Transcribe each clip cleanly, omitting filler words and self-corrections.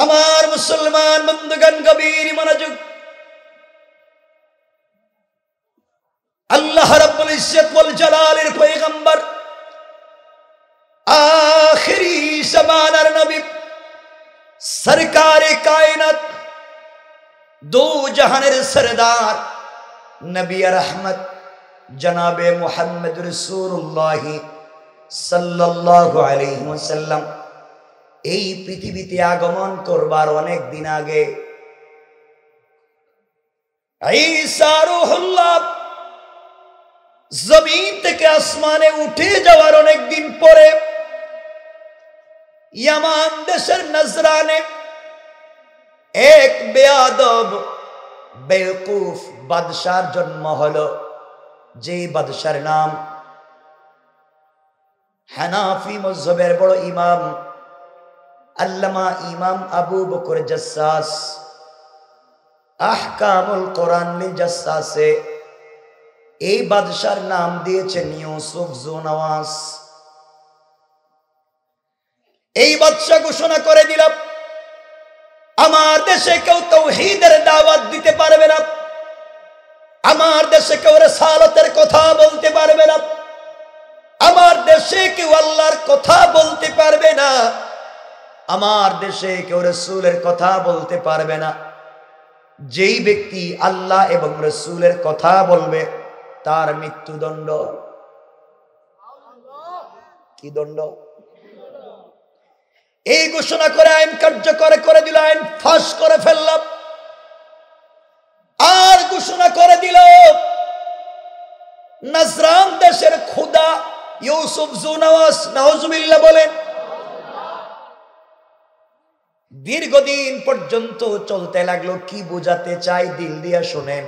আমার মুসলমান বন্ধুগণ গভীর মনোযোগ। আল্লাহ রাব্বুল ইজ্জত ওয়াল জালালের পয়গম্বর আখিরি জামানার নবী সরকারে কায়নাত দো জাহানের সরদার নবী রহমত জনাবে মুহাম্মদ রাসূলুল্লাহ সাল্লাল্লাহু আলাইহি ওয়াসাল্লাম এই পৃথিবীতে আগমন করবার অনেক দিন আগে ঈসা রূহুল্লাহ জমিন থেকে আসমানে উঠে যাওয়ার অনেক দিন পরে ইয়ামান দেশের নজরানে এক বেয়াদব বেওকুফ বাদশার জন্ম হলো, যে বাদশার নাম হানাফি মযহবের বড় ইমাম আল্লামা ইমাম আবু বকর জাসসাস আহকামুল কোরআন লিল জাসসাসে এই বাদশার নাম দিয়েছেন ইউসুফ জুনওয়াস। এই বাদশা ঘোষণা করে দিল, আমার দেশে কেউ তাওহীদের দাওয়াত দিতে পারবে না, আমার দেশে কেউ রিসালাতের কথা বলতে পারবে না, আমার দেশে কেউ আল্লাহর কথা বলতে পারবে না, আমার দেশে কেউ রাসূলের কথা বলতে পারবে না। যেই ব্যক্তি আল্লাহ এবং রাসূলের কথা বলবে তার মৃত্যুদণ্ড। কি দণ্ড? এই ঘোষণা করে আইন কার্যকর করে দিল, আইন ফাঁস করে ফেলল। আর ঘোষণা করে দিল নজরান দেশের খুদা ইউসুফ জুনওয়াস, নাউজুবিল্লাহ বলেন। দীর্ঘদিন পর্যন্ত চলতে লাগলো। কি বোঝাতে চাই দিল দিয়া শুনেন।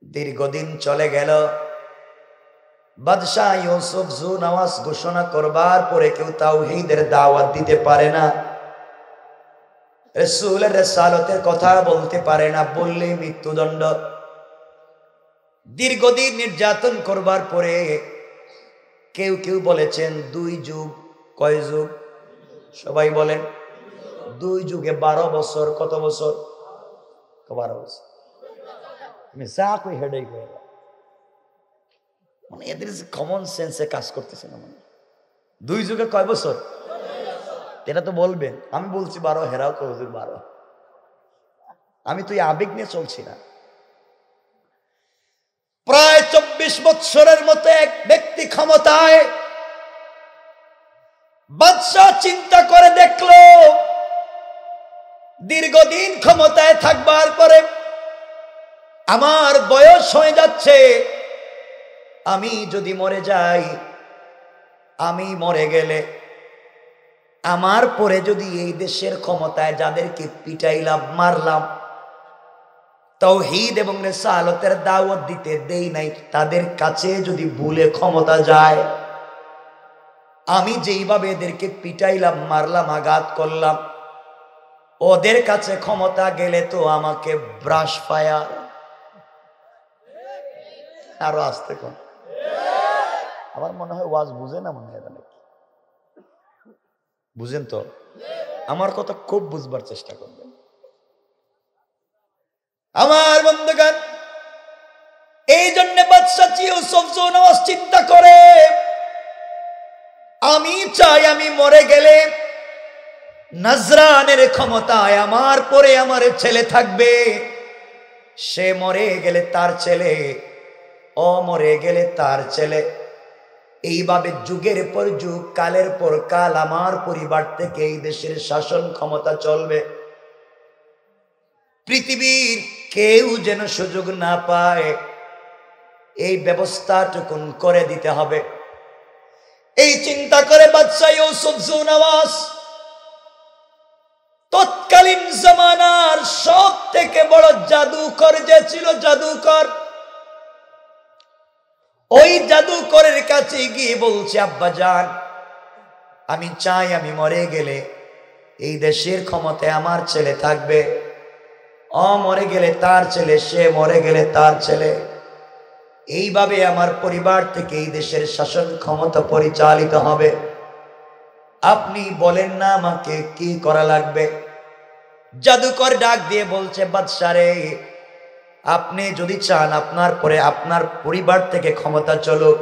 দীর্ঘদিন চলে গেল, বাদশাহ ইউসুফ জুনওয়াস ঘোষণা করবার পরে কেউ তাওহীদের দাওয়াত দিতে পারে না, রাসূলের রিসালাতের কথা বলতে পারে না, বললেই মৃত্যুদণ্ড। দীর্ঘদিন নির্যাতন করবার পরে কেউ কেউ বলেছেন 2 যুগ। কয় যুগ? সবাই বলেন 2 যুগে 12 বছর। কত বছর? 12 বছর। আমি যা কই হেডেই কই, মানে এদের কমন সেন্সে কাজ করতেছে না। মানে 2 যুগে কয় বছর? এটা তো বলবেন। আমি বলছি 12, হেরাও তো 12। আমি তো এই আবেগ নিয়ে চলছি না। প্রায় 24 বছরের মতো এক ব্যক্তি ক্ষমতায়। বাদশা চিন্তা করে দেখলো দীর্ঘদিন ক্ষমতায় থাকবার পরে আমার বয়স হয়ে যাচ্ছে, আমি যদি মরে যাই, আমি মরে গেলে আমার পরে যদি এই দেশের ক্ষমতায় যাদেরকে পিটাইলাম, মারলাম, তাওহীদ এবং রিসালাতের দাওয়াত দিতে দেই নাই, তাদের কাছে যদি ভুলে ক্ষমতা যায়, আমি যেইভাবে এদেরকে পিটাইলাম, মারলাম, আঘাত করলাম, ওদের কাছে ক্ষমতা গেলে তো আমাকে ব্রাশ ফায়ার। আরো আসতে কোন, আমার মনে হয় ওয়াজ বুঝে না, মনে হয় নাকি বুঝেন তো? আমার কথা খুব বুঝবার চেষ্টা করবেন আমার বন্ধুগণ। এই জন্য বাদশা ইউসুফ জুনওয়াস চিন্তা করে, আমি চাই আমি মরে গেলে নজরানের ক্ষমতায় আমার পরে আমার ছেলে থাকবে, সে মরে গেলে তার ছেলে, ও মরে গেলে তার ছেলে, এইভাবে যুগের পর যুগ, কালের পর কাল আমার পরিবার থেকে এই দেশের শাসন ক্ষমতা চলবে। পৃথিবীর কেউ যেন সুযোগ না পায়, এই ব্যবস্থাটুকুন করে দিতে হবে। এই চিন্তা করে বাদশা ইউসুফ জুনওয়াস তৎকালীন জামানার সব থেকে বড় জাদুকর যে ছিল, জাদুকর, ওই জাদুকরের কাছে গিয়ে বলছে, আব্বাজান, আমি চাই আমি মরে গেলে এই দেশের ক্ষমতায় আমার ছেলে থাকবে, ও মরে গেলে তার ছেলে, সে মরে গেলে তার ছেলে, এইভাবে আমার পরিবার থেকে এই দেশের শাসন ক্ষমতা পরিচালিত হবে। আপনি বলেন না আমাকে কি করা লাগবে। জাদুকর ডাক দিয়ে বলছে, বাদশা রে, আপনি যদি চান আপনার পরে আপনার পরিবার থেকে ক্ষমতা চলুক,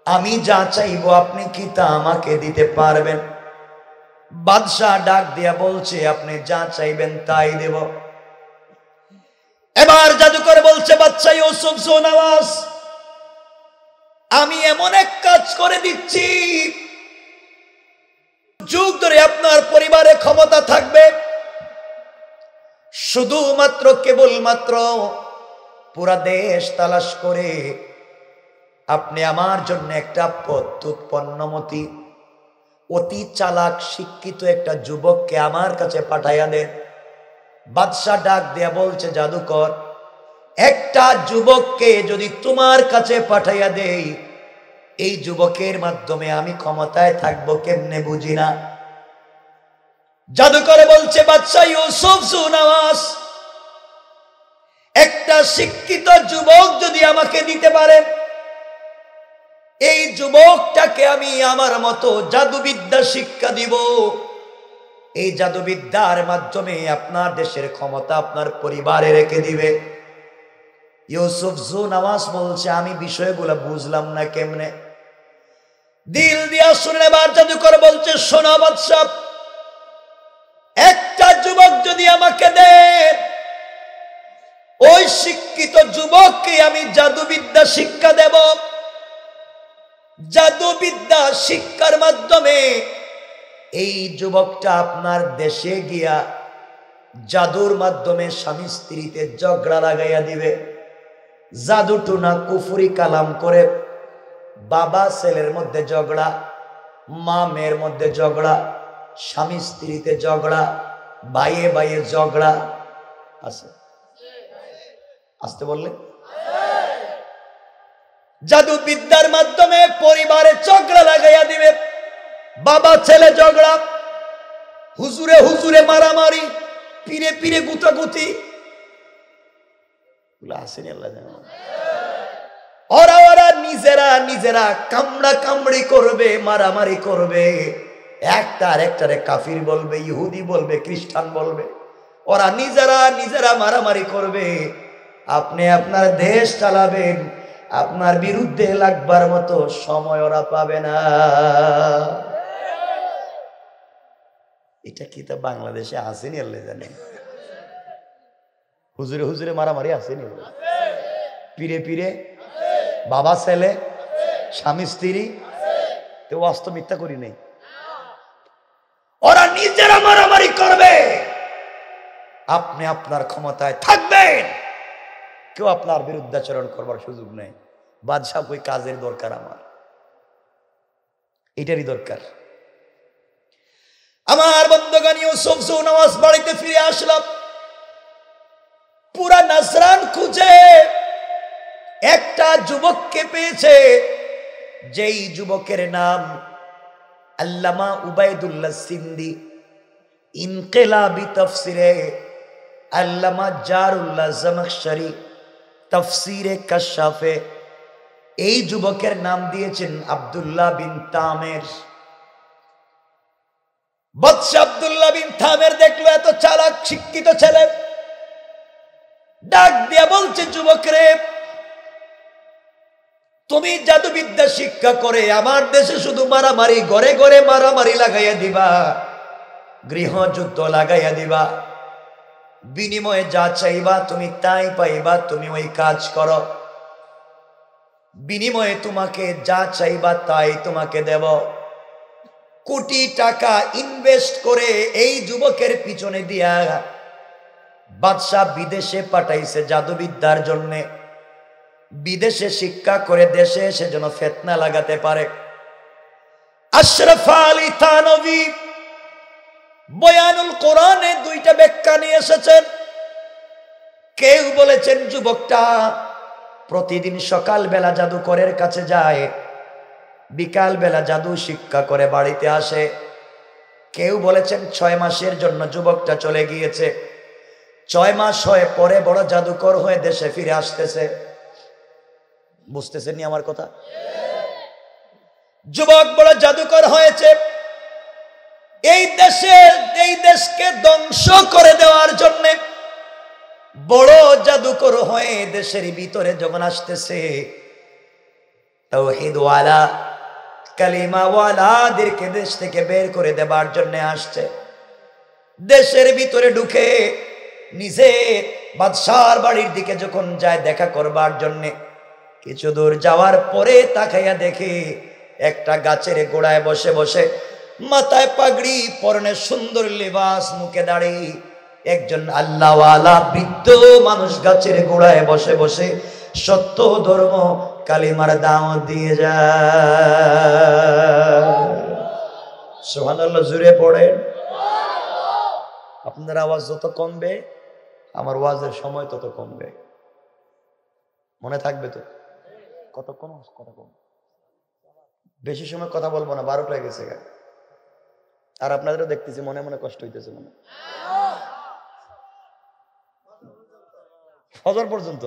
আমি যা চাইবো আপনি কি তা আমাকে দিতে পারবেন? বাদশাহ ডাক দিয়া বলছে, আপনি যা চাইবেন তাই দেব। এবার জাদুকর বলছে, বাদশা ইউসুফ জু নওয়াজ, আমি এমন এক কাজ করে দিচ্ছি, যুগ ধরে আপনার পরিবারে ক্ষমতা থাকবে, শুধুমাত্র কেবলমাত্র পুরা দেশ তালাশ করে আপনি আমার জন্য একটা প্রত্যুৎপন্নমতি অতি চালাক শিক্ষিত একটা যুবককে আমার কাছে পাঠাইয়া দেন। বাদশাহ ডাক দেয়া বলছে, জাদুকর, একটা যুবককে যদি তোমার কাছে পাঠাইয়া দেই, এই যুবকের মাধ্যমে আমি ক্ষমতায় থাকবো কেমনে বুঝি না। জাদুকর বলছে, বাদশা ইউসুফ জু নওয়াজ, একটা শিক্ষিত যুবক যদি আমাকে দিতে পারে, এই যুবকটাকে আমি আমার মতো জাদুবিদ্যা শিক্ষা দিব, এই জাদুবিদ্যার মাধ্যমে আপনার দেশের ক্ষমতা আপনার পরিবারে রেখে দিবে। ইউসুফ জু নওয়াজ বলছে, আমি বিষয়গুলো বুঝলাম না কেমনে। দিল দিয়া শুনে এবার জাদুকর বলছে, শোনো বাদশা, একটা যুবক যদি আমাকে দেন, ওই শিক্ষিত যুবককে আমি জাদুবিদ্যা শিক্ষা দেব। জাদুবিদ্যা শিক্ষার মাধ্যমে এই যুবকটা আপনার দেশে গিয়া জাদুর মাধ্যমে স্বামী স্ত্রীতে ঝগড়া লাগাইয়া দিবে। জাদু টুনা কুফরি কালাম করে বাবা ছেলের মধ্যে ঝগড়া, মা মেয়ের মধ্যে ঝগড়া, স্বামী স্ত্রীতে ঝগড়া, ভাইয়ে ভাইয়ে ঝগড়া আছে। আসতে বললে, জাদু বিদ্যার মাধ্যমে পরিবারে ঝগড়া লাগাইয়া দিবে, বাবা ছেলে ঝগড়া, হুজুরে হুজুরে মারামারি, পীরে পীরে গুতাগুতি, আসেনি আল্লাহ জানে। ওরা ওরা নিজেরা নিজেরা কামড়া কামড়ি করবে, মারামারি করবে, একটা আর একটারে কাফির বলবে, ইহুদি বলবে, খ্রিস্টান বলবে, ওরা নিজেরা নিজেরা মারামারি করবে। আপনি আপনার দেশ চালাবেন, আপনার বিরুদ্ধে লাগবার মতো সময় ওরা পাবে না। এটা কি তা বাংলাদেশে আসেনি আল্লাহ জানে। হুজুরে হুজুরে মারামারি আসেনি, পীরে পীরে, বাবা ছেলে, স্বামী স্ত্রী, তো বাস্তব মিথ্যা করি নেই। ওরা নিজেরা মারামারি করবে, আপনি আপনার ক্ষমতায় থাকবেন, কেউ আপনার বিরুদ্ধাচরণ করবার সুযোগ নেই। বাদশাহ কই কাজের দরকার, আমার এটারই দরকার। আমার বন্ধুগণ, ইউসুফ জু নওয়াজ বাড়িতে ফিরে আসলাম। পুরা নাজরান খুঁজে একটা যুবককে পেয়েছে, যেই যুবকের নাম আল্লামা উবাইদুল্লাহ সিন্দি। ইনকিলাবি তাফসিরে আল্লামা জারুল্লাহ জামাখশরী তাফসিরে কাশাফে এই যুবকের নাম দিয়েছেন আব্দুল্লাহ বিন তামের। বাদশা আব্দুল্লাহ বিন তামের দেখলো এত চালাক শিক্ষিত ছেলে, ডাক দিয়া বলছে, যুবক রে, তুমি জাদুবিদ্যা শিক্ষা করে আমার দেশে শুধু মারামারি, ঘরে ঘরে মারামারি লাগাইয়া দিবা, গৃহযুদ্ধ লাগাইয়া দিবা, বিনিময়ে যা চাইবা তুমি তাই পাইবা, তুমি ওই কাজ করো, বিনিময়ে তোমাকে যা চাইবা তাই তোমাকে দেব। কোটি টাকা ইনভেস্ট করে এই যুবকের পিছনে দিয়া বাদশা বিদেশে পাঠাইছে জাদুবিদ্যার জন্য, বিদেশে শিক্ষা করে দেশে এসে যেন ফিতনা লাগাতে পারে। আশরাফ আলী থানভী বয়ানুল কোরআনে দুইটা ব্যাখ্যা নিয়ে এসেছেন। কেউ বলেছেন যুবকটা প্রতিদিন সকাল বেলা জাদুকরের কাছে যায়, বিকাল বেলা জাদু শিক্ষা করে বাড়িতে আসে। কেউ বলেছেন 6 মাসের জন্য যুবকটা চলে গিয়েছে, 6 মাস হয়ে পরে বড় জাদুকর হয়ে দেশে ফিরে আসতেছে। বুঝতেছেন নি আমার কথা? যুবক বড় জাদুকর হয়েছে, এই দেশকে ধ্বংস করে দেওয়ার জন্য বড় জাদুকর হয়ে দেশের ভিতরে যখন আসতেছে, তাওহীদওয়ালা কালিমাওয়ালাদেরকে দেশ থেকে বের করে দেবার জন্য আসছে। দেশের ভিতরে ঢুকে নিজে বাদশার বাড়ির দিকে যখন যায় দেখা করবার জন্য, কিছু দূর যাওয়ার পরে তাকাইয়া দেখে একটা গাছের গোড়ায় বসে বসে, মাথায় পাগড়ি, পরনে সুন্দর লেবাস, মুখে দাড়ি, একজন আল্লাহওয়ালা বৃদ্ধ মানুষ গাছের গোড়ায় বসে বসে সত্য ধর্ম কালিমার দাওয়াত দিয়ে যায়। সুবহানাল্লাহ, জুড়ে পড়েন। আপনার আওয়াজ যত কমবে আমার ওয়াজের সময় তত কমবে। মনে থাকবে তো? কতক্ষণ কথা কম, বেশি সময় কথা বলবো না, 12টা হয়ে গেছে। আর আপনাদেরও দেখতেছি মনে মনে কষ্ট হইতেছে মনে, ফজর পর্যন্ত।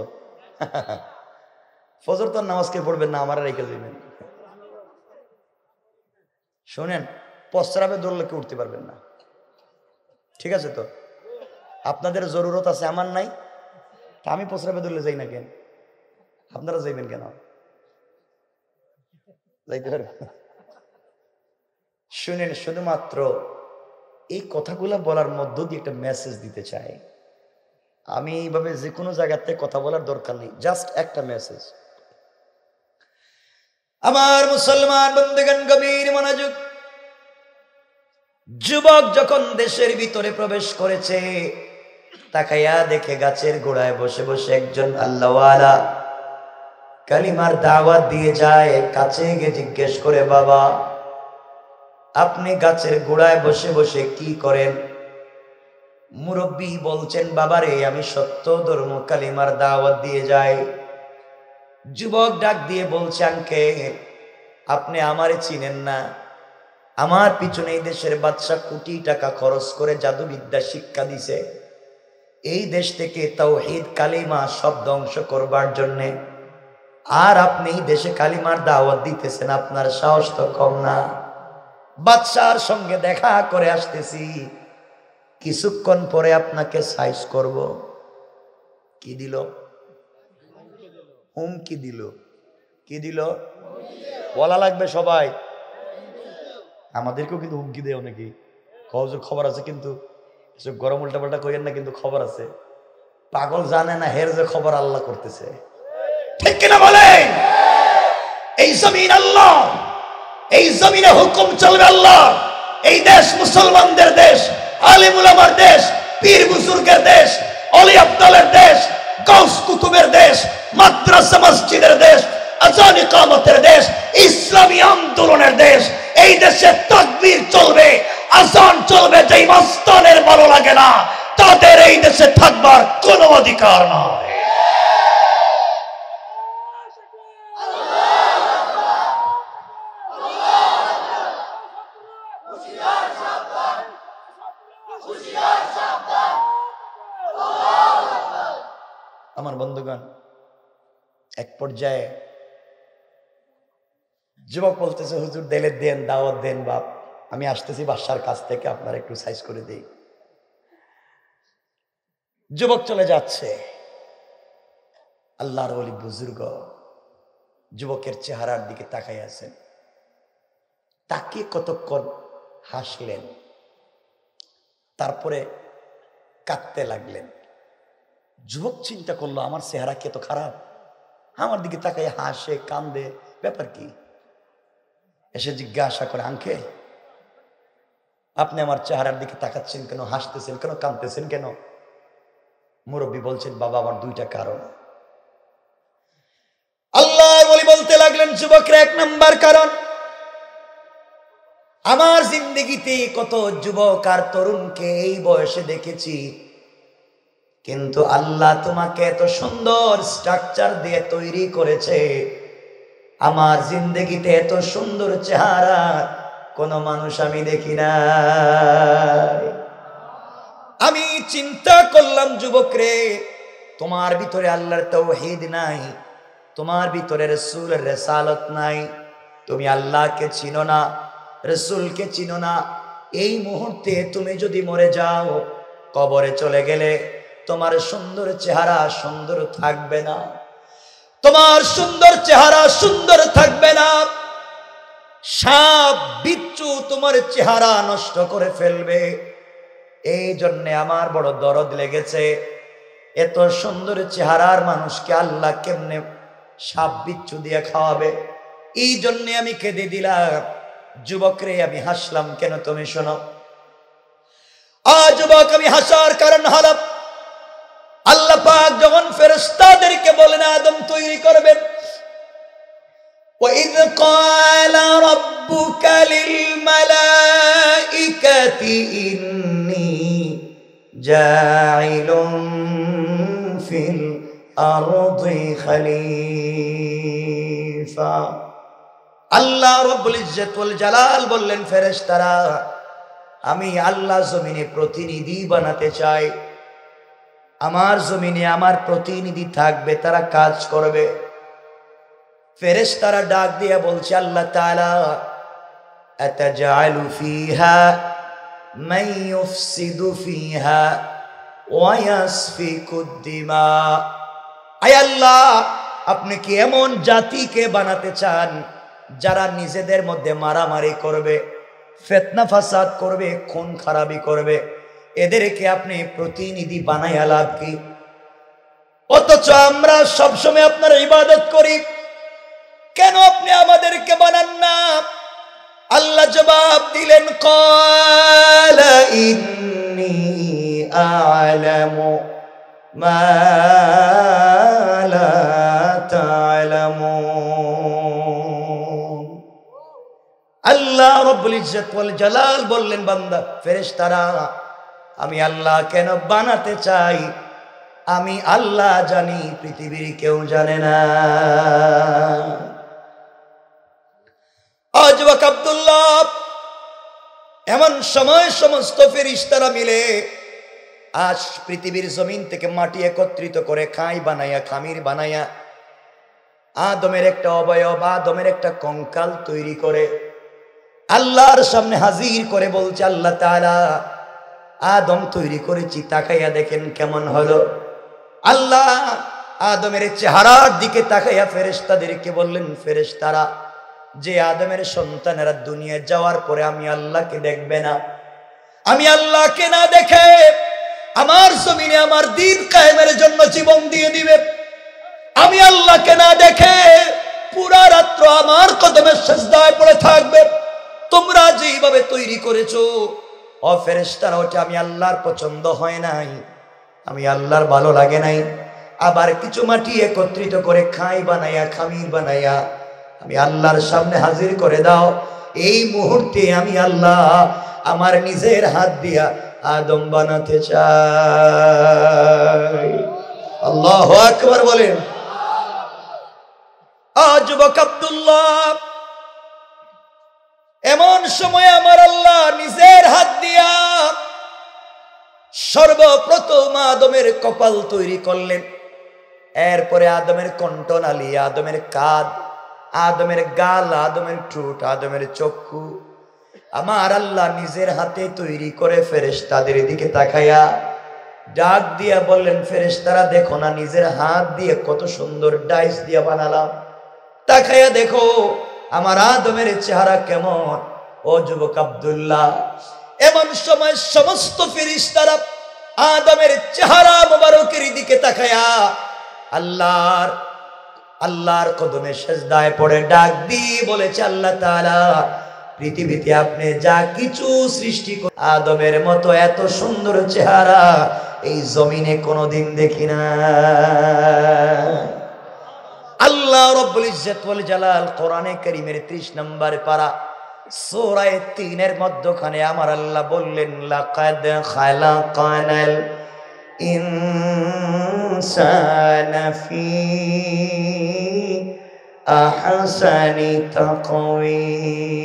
ফজর তো নামাজকে পড়বেন না, আমার রেখে দিবেন। শোনেন, প্রস্রাবে দৌড়লে কেউ উঠতে পারবেন না, ঠিক আছে তো? আপনাদের জরুরত আছে, আমার নাই। আমি প্রস্রাবে দৌড়লে যাই না কেন? আপনারা যাইবেন কেন? যাইতে পারবেন? শুনেন, শুধুমাত্র এই কথাগুলো বলার মধ্য দিয়ে একটা মেসেজ দিতে চাই। আমি এইভাবে যে কোনো জায়গাতে কথা বলার দরকার নেই, জাস্ট একটা মেসেজ। আমার মুসলমান বন্ধুগণ, গভীর মনোযোগ। যুবক যখন দেশের ভিতরে প্রবেশ করেছে, তাকাইয়া দেখে গাছের গোড়ায় বসে বসে একজন আল্লাহওয়ালা কালিমার দাওয়াত দিয়ে যায়। কাছে গিয়ে জিজ্ঞেস করে, বাবা আপনি গাছের গোড়ায় বসে বসে কি করেন? মুরব্বী বলছেন, বাবারে আমি সত্য ধর্ম কালিমার দাওয়াত দিয়ে যাই। যুবক ডাক দিয়ে বলছে, আঙ্কেল আপনি আমারে চিনেন না? আমার পিছনে এই দেশের বাদশা কোটি টাকা খরচ করে জাদুবিদ্যা শিক্ষা দিছে, এই দেশ থেকে তাওহীদ কালিমা সব ধ্বংস করবার জন্যে। আর আপনি এই দেশে কালিমার দাওয়াত দিতেছেন, আপনার সাহস তো কম না। বাদশার সঙ্গে দেখা করে আসতেছি, কিছুক্ষণ পরে আপনাকে সাইজ করব। কি দিল? হুমকি দিল। কি দিল? বলা লাগবে সবাই। আমাদেরকেও কিন্তু হুমকি দেয় অনেকে, খবর আছে, কিন্তু গরম উল্টা পাল্টা কইেন না, কিন্তু খবর আছে। পাগল জানে না হের যে খবর আল্লাহ করতেছে, ঠিক কিনা বলেন? এই জমিন আল্লাহ, এই জমিনে হুকুম চলবে আল্লাহ। এই দেশ মুসলমানদের দেশ, আলিম উলামার দেশ, পীর বুজুর্গের দেশ, অলি আব্দালের দেশ, গাউস কুতুবের দেশ, মাদ্রাসা মসজিদের দেশ, আযান ইকামতের দেশ, ইসলামী আন্দোলনের দেশ। এই দেশে তাকবীর চলবে, আযান চলবে। যেই মাস্তানের ভালো লাগে না, তাদের এই দেশে থাকবার কোনো অধিকার নাই। আমার বন্ধুগণ, এক পর্যায়ে যুবক বলতেছে, হুজুর দিলে দেন, দাওয়াত দেন, বাপ আমি আসতেছি বাদশার কাছ থেকে, আপনার একটু সাইজ করে দেই। যুবক চলে যাচ্ছে। আল্লাহর ওলি বুজুর্গ যুবকের চেহারার দিকে তাকাই আছেন, তাকিয়ে কতক্ষণ হাসলেন, তারপরে কাঁদতে লাগলেন। যুবক চিন্তা করলো, আমার চেহারা কি এত খারাপ? আমার দিকে তাকাই হাসে, কান্দে, ব্যাপার কি? এসে জিজ্ঞাসা করে, আঙ্কেল আপনি আমার চেহারার দিকে তাকাচ্ছেন কেন? হাসতেছেন কেন? কাঁদতেছেন কেন? মুরব্বী বলছেন, বাবা আমার দুইটা কারণ। আল্লাহ বলি বলতে লাগলেন, যুবকরা, এক নাম্বার কারণ, আমার জিন্দেগিতে কত যুবক আর তরুণকে এই বয়সে দেখেছি, কিন্তু আল্লাহ তোমাকে এত সুন্দর স্ট্রাকচার দিয়ে তৈরি করেছে, আমার জিন্দেগিতে এত সুন্দর চেহারা কোন মানুষ আমি দেখি না। আমি চিন্তা করলাম, যুবক রে, তোমার ভিতরে আল্লাহর তাওহীদ নাই, তোমার ভিতরে রাসূলের রিসালাত নাই, তুমি আল্লাহকে চিনো না, রাসূলকে চিনো না, এই মুহূর্তে তুমি যদি মরে যাও, কবরে চলে গেলে তোমার সুন্দর চেহারা সুন্দর থাকবে না, তোমার সুন্দর চেহারা সুন্দর থাকবে না। সাপ বিচ্ছু তোমার চেহারা নষ্ট করে ফেলবে। এই জন্য আমার বড় দরদ লেগেছে, এত সুন্দর চেহারার মানুষকে আল্লাহ কেমনে সাপ বিচ্ছু দিয়ে খাওয়াবে। এই জন্য আমি কেঁদে দিলাম। যুবকরে আমি হাসলাম কেন তুমি শোনো। যুবক আমি হাসার কারণ হলো, আল্লাহ পাক যখন ফেরেশতাদেরকে বলেন আদম তৈরি করবেন, وَإِذْ قَالَ رَبُّكَ لِلْمَلَائِكَةِ إِنِّي جَاعِلٌ فِي الْأَرْضِ خَلِيفَةً। আল্লাহ রব্বুল ইজ্জত ওয়াল জালাল বললেন, ফেরেশতারা আমি আল্লাহ জমিনে প্রতিনিধি বানাতে চাই। আমার জমিনে আমার প্রতিনিধি থাকবে, তারা কাজ করবে। ফেরেশতারা ডাক দিয়ে বলছে, আল্লাহ তাআলা আতাজআলু ফিহা মান ইউফসিদু ফিহা ওয়া ইয়াসফিকুদ দিমা। আয় আল্লাহ, আপনি কি এমন জাতিকে বানাতে চান যারা নিজেদের মধ্যে মারামারি করবে, ফিতনা ফাসাদ করবে, খুন খারাপি করবে? এদেরকে আপনি প্রতিনিধি বানায়া লাভ কি? অথচ আমরা সবসময় আপনার ইবাদত করি, কেন আপনি আমাদেরকে বানান না? আল্লাহ জবাব দিলেন, ক্বালা ইন্নী আ'লামু মা লা তা'লামুন। আল্লাহ রব্বুল ইজ্জত ওয়াল জালাল বললেন, বান্দা ফেরেশতারা আমি আল্লাহ কেন বানাতে চাই, আমি আল্লাহ জানি, পৃথিবীর কেউ জানে না। যুবক আব্দুল্লাহ, এমন সময় সমস্ত ফেরেশতারা মিলে আজ পৃথিবীর জমিন থেকে মাটি একত্রিত করে খাই বানাইয়া, খামির বানাইয়া আদমের একটা অবয়ব, আদমের একটা কঙ্কাল তৈরি করে আল্লাহর সামনে হাজির করে বলছে, আল্লাহ তাআলা আদম তৈরি করেছি, তাকাইয়া দেখেন কেমন হলো। আল্লাহ আদমের চেহারার দিকে তাকাইয়া ফেরেশতাদেরকে বললেন, ফেরেশতারা যে আদমের সন্তানেরা দুনিয়া যাওয়ার পরে আমি আল্লাহকে দেখবে না, আমি আল্লাহকে না দেখে আমার জমিনে আমার দ্বীন কায়েমের জন্য জীবন দিয়ে দিবে, আমি আল্লাহকে না দেখে পুরা রাত্র আমার কদমে সিজদায় পড়ে থাকবে। তোমরা যেভাবে তৈরি করেছো ও ফেরেশতারা, ওটা আমি আল্লাহর পছন্দ হয় নাই, আমি আল্লাহর ভালো লাগে নাই। আবার কিছু মাটি একত্রিত করে খাই বানাইয়া, খামির বানাইয়া আমি আল্লাহর সামনে হাজির করে দাও। এই মুহূর্তে আমি আল্লাহ আমার নিজের হাত দিয়া আদম বানাতে চাই। আল্লাহু আকবার বলেন। যুবক আব্দুল্লাহ, এমন সময় আমার আল্লাহ নিজের হাত দিয়া সর্বপ্রথম আদমের কপাল তৈরি করলেন। এরপরে আদমের কণ্ঠনালী, আদমের কাঁধ, আদমের গাল, আদমের ঠোঁট, আদমের চক্ষু আমার আল্লাহ নিজের হাতে তৈরি করে ফেরেশতাদের দিকে তাকাইয়া ডাক দিয়া বললেন, ফেরেশতারা দেখো না নিজের হাত দিয়ে কত সুন্দর ডাইস দিয়া বানালাম, তাকাইয়া দেখো আমার আদমের চেহারা কেমন। ও যুবক আব্দুল্লাহ, এমন সময় সমস্ত ফেরেশতারা আদমের চেহারা মোবারকের দিকে তাকায়া আল্লাহর কদমে সিজদায় পড়ে ডাক দিয়ে বলেছে, আল্লাহ তাআলা পৃথিবীতে আপনি যা কিছু সৃষ্টি করে আদমের মতো এত সুন্দর চেহারা এই জমিনে কোনোদিন দেখি না। আল্লাহ রব্বুল ইজ্জত ওয়াল জালাল কোরআনে কারীমের 30 নম্বর পারা সূরা 3 এর মধ্যখানে আমার আল্লাহ বললেন, লাকাদ খালাকানাল ইনসানা ফি আহসানি তাকওয়িম।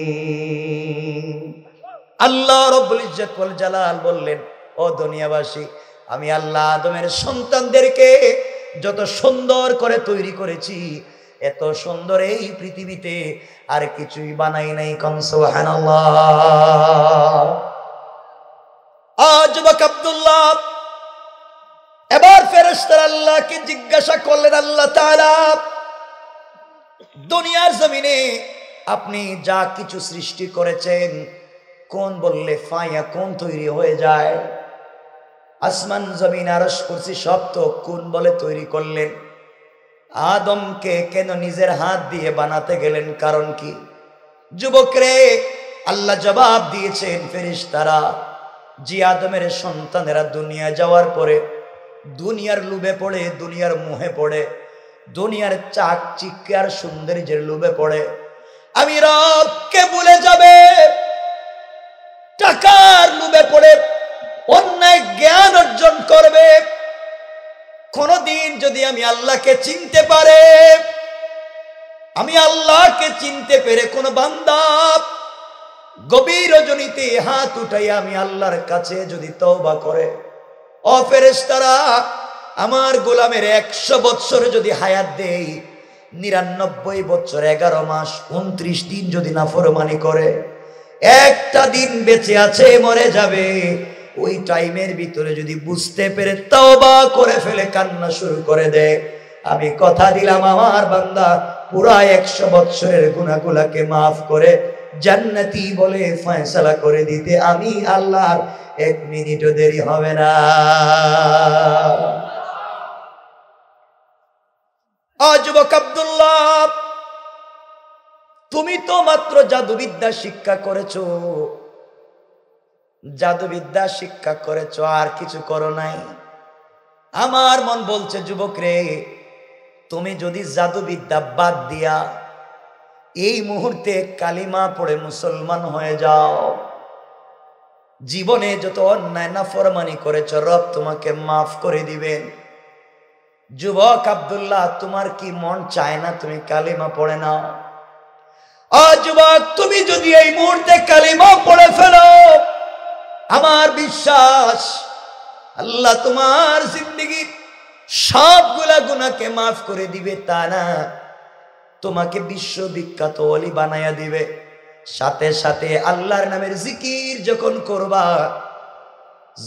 আল্লাহ রব্বুল ইজ্জত ওয়াল জালাল বললেন, ও দুনিয়াবাসী, আমি আল্লাহ আদমের সন্তানদেরকে যত সুন্দর করে তৈরি করেছি, এত সুন্দর এই পৃথিবীতে আর কিছুই বানাই নাই। কোন সুবহানাল্লাহ। যুবক আব্দুল্লাহ, এবার ফেরেশতারা আল্লাহকে জিজ্ঞাসা করলেন, আল্লাহ তাআলা, দুনিয়ার জমিনে আপনি যা কিছু সৃষ্টি করেছেন কোন বললে ফায়া কোন তৈরি হয়ে যায়? আসমান জমিন আরশ কুরসি সব তো কোন বলে তৈরি করলেন? আদমকে কেন নিজের হাত দিয়ে বানাতে গেলেন, কারণ কি? যুবক রে, আল্লাহ জবাব দিয়েছেন, ফেরেশতারা, যে আদমের সন্তানেরা দুনিয়া যাওয়ার পরে দুনিয়ার লোভে পড়ে, দুনিয়ার মোহে পড়ে, দুনিয়ার চাকচিক্য আর সৌন্দর্যের লোভে পড়ে আমি রবকে ভুলে যাবে, টাকার লোভে পড়ে অন্যায় জ্ঞান অর্জন করবে, কোনদিন যদি আমি আল্লাহকে চিনতে পারে, আমি আল্লাহকে চিনতে পেরে কোন বান্দা গভীর রজনীতে হাত উঠাই আমি আল্লাহর কাছে যদি তওবা করে, ও ফেরেশতারা, আমার গোলামের 100 বছর যদি হায়াত দেই, 99 বছর 11 মাস 29 দিন যদি নাফরমানি করে, একটা দিন বেঁচে আছে মরে যাবে, ওই টাইমের ভিতরে যদি বুঝতে পেরে তওবা করে ফেলে কান্না শুরু করে দেয়, আমি কথা দিলাম আমার বান্দা পুরা 100 বছরের গুনাহগুলোকে মাফ করে জান্নাতি বলে ফয়সালা করে দিতে আমি আল্লাহর 1 মিনিটও দেরি হবে না। যুবক আব্দুল্লাহ, তুমি তো মাত্র জাদুবিদ্যা শিক্ষা করেছো, জাদুবিদ্যা শিক্ষা করেছো, আর কিছু করো নাই। আমার মন বলছে, যুবক রে, তুমি যদি জাদুবিদ্যা বাদ দিয়া এই মুহূর্তে কালিমা পড়ে মুসলমান হয়ে যাও, জীবনে যত অন্যায় নাফরমানি করেছ রব তোমাকে মাফ করে দিবেন। যুবক আব্দুল্লাহ, তোমার কি মন চায় না তুমি কালিমা পড়ে নাও? যুবক, তুমি যদি এই মুহূর্তে কালিমা পড়ে ফেলো, আমার বিশ্বাস আল্লাহ তোমার জিন্দেগির সবগুলা গুনাহকে মাফ করে দিবে, তা না তোমাকে বিশ্ববিখ্যাত ওলি বানায়া দিবে। সাথে সাথে আল্লাহর নামের জিকির যখন করবা,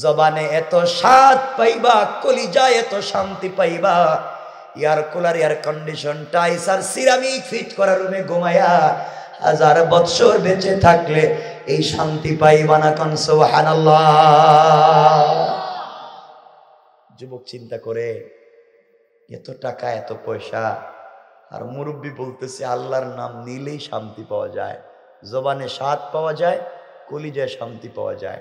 জবানে এত স্বাদ পাইবা, কলিজায় এত শান্তি পাইবা, এয়ার কুলার, এয়ার কন্ডিশন, টাইস আর সিরামিক ফিট করা রুমে ঘুমায়া 1000 বছর বেঁচে থাকলে এই শান্তি পাইবা না? কোন সুবহানাল্লাহ। যুবক চিন্তা করে, এত টাকা এত পয়সা, আর মুরব্বী বলতেছে আল্লাহর নাম নিলেই শান্তি পাওয়া যায়, জবানে স্বাদ পাওয়া যায়, কলিজায় শান্তি পাওয়া যায়,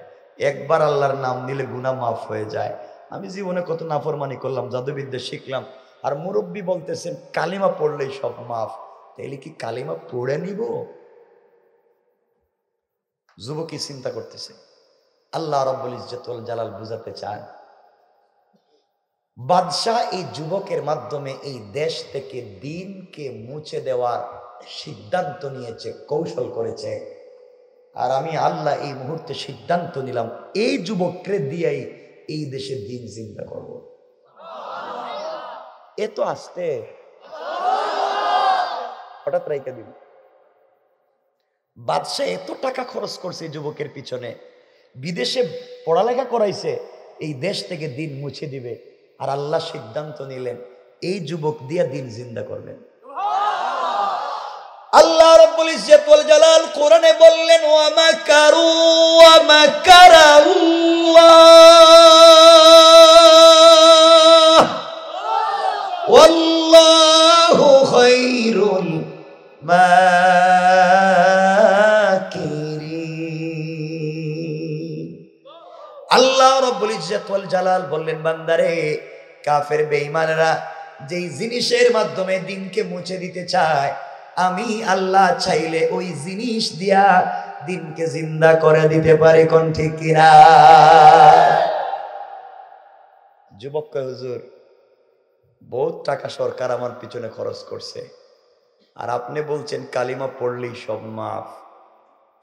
একবার আল্লাহর নাম নিলে গুনাহ মাফ হয়ে যায়। আমি জীবনে কত নাফরমানি করলাম, জাদুবিদ্যা শিখলাম, আর মুরব্বী বলতেছেন কালিমা পড়লেই সব মাফ, তাইলে কি কালিমা পড়ে নিব? যুবকই চিন্তা করতেছে। আল্লাহ রাব্বুল ইজ্জত ওয়াল জালাল বুঝাতে চান, বাদশাহ এই যুবকের মাধ্যমে এই দেশ থেকে দ্বীনকে মুছে দেওয়ার সিদ্ধান্ত নিয়েছে, কৌশল করেছে, আর আমি আল্লাহ এই মুহূর্তে সিদ্ধান্ত নিলাম এই যুবককে দিয়েই এই দেশে দ্বীন জিন্দা করব। এত আসতে হঠাৎ রাইকা দিল। বাদশাহ এত টাকা খরচ করছে এই যুবকের পিছনে, বিদেশে পড়ালেখা করাইছে, এই দেশ থেকে দ্বীন মুছে দিবে, আর আল্লাহ সিদ্ধান্ত নিলেন এই যুবক দিয়া দ্বীন জিন্দা করবেন। আল্লাহ রাব্বুল ইজ্জত ওয়াল জালাল কোরআনে বললেন, ওয়া মাকারু ওয়া মাকারাল্লাহ ওয়াল্লাহু খায়রুল মাকিরিন। আল্লাহ রাব্বুল ইজ্জত ওয়াল জালাল বললেন, বান্দারে, কাফের বেঈমানরা যেই জিনিসের মাধ্যমে দ্বীনকে মুছে দিতে চায়, আমি আল্লাহ চাইলে ওই জিনিস দিয়া দ্বীনকে জিন্দা করে দিতে পারি। কোন ঠিক কিনা? যুবক কয়, হুজুর, বহুত টাকা সরকার আমার পিছনে খরচ করছে, আর আপনি বলছেন কালিমা পড়লেই সব মাফ,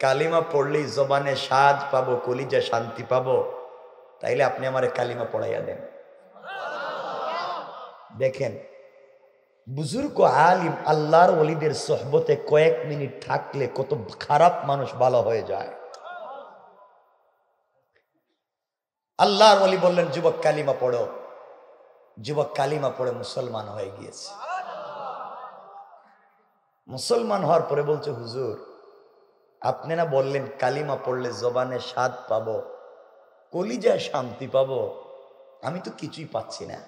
কালিমা পড়লেই জবানে স্বাদ পাবো, কলিজা শান্তি পাবো, তাইলে আপনি আমারে কালিমা পড়াইয়া দেন। দেখেন, বুজুর্গ আলিম আল্লাহর ওলিদের সোহবতে কয়েক মিনিট থাকলে কত খারাপ মানুষ ভালো হয়ে যায়। আল্লাহর ওলি বললেন, যুবক কালিমা পড়ো। যুবক কালিমা পড়ে মুসলমান হয়ে গিয়েছে। মুসলমান হওয়ার পরে বলছে, হুজুর আপনি না বললেন কালিমা পড়লে জবানে স্বাদ পাবো, কলিজায় শান্তি পাবো, আমি তো কিছুই পাচ্ছি না।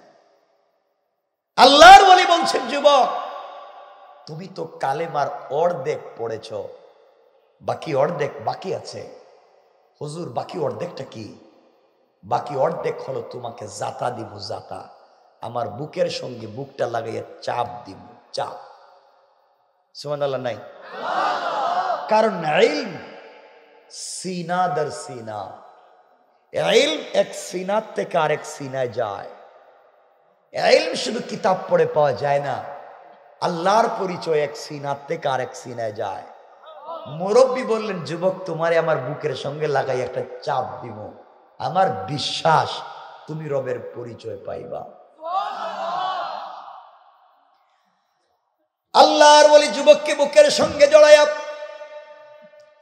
আল্লাহর ওলি বলছেন, যুবক তুমি তো কালেমার অর্ধেক পড়েছ, বাকি অর্ধেক বাকি আছে। হুজুর বাকি অর্ধেকটা কি? বাকি অর্ধেক হলো তোমাকে জাতা দিব, জাতা। আমার বুকের সঙ্গে বুকটা লাগাইয়া চাপ দিব, চাপ। সুবহানাল্লাহ নাই? কারণ ইলম সিনা দর সিনা, ইলম এক সিনা থেকে আরেক সিনায় যায়। ইলম শুধু কিতাব পড়ে পাওয়া যায় না, আল্লাহর পরিচয় এক সিনা থেকে আরেক সিনায় যায়। মুরব্বী বললেন, যুবক তোমারে আমার বুকের সঙ্গে লাগাই একটা চাপ দিব, আমার বিশ্বাস তুমি রবের পরিচয় পাইবা। আল্লাহর ওলি যুবককে বুকের সঙ্গে জড়াইয়া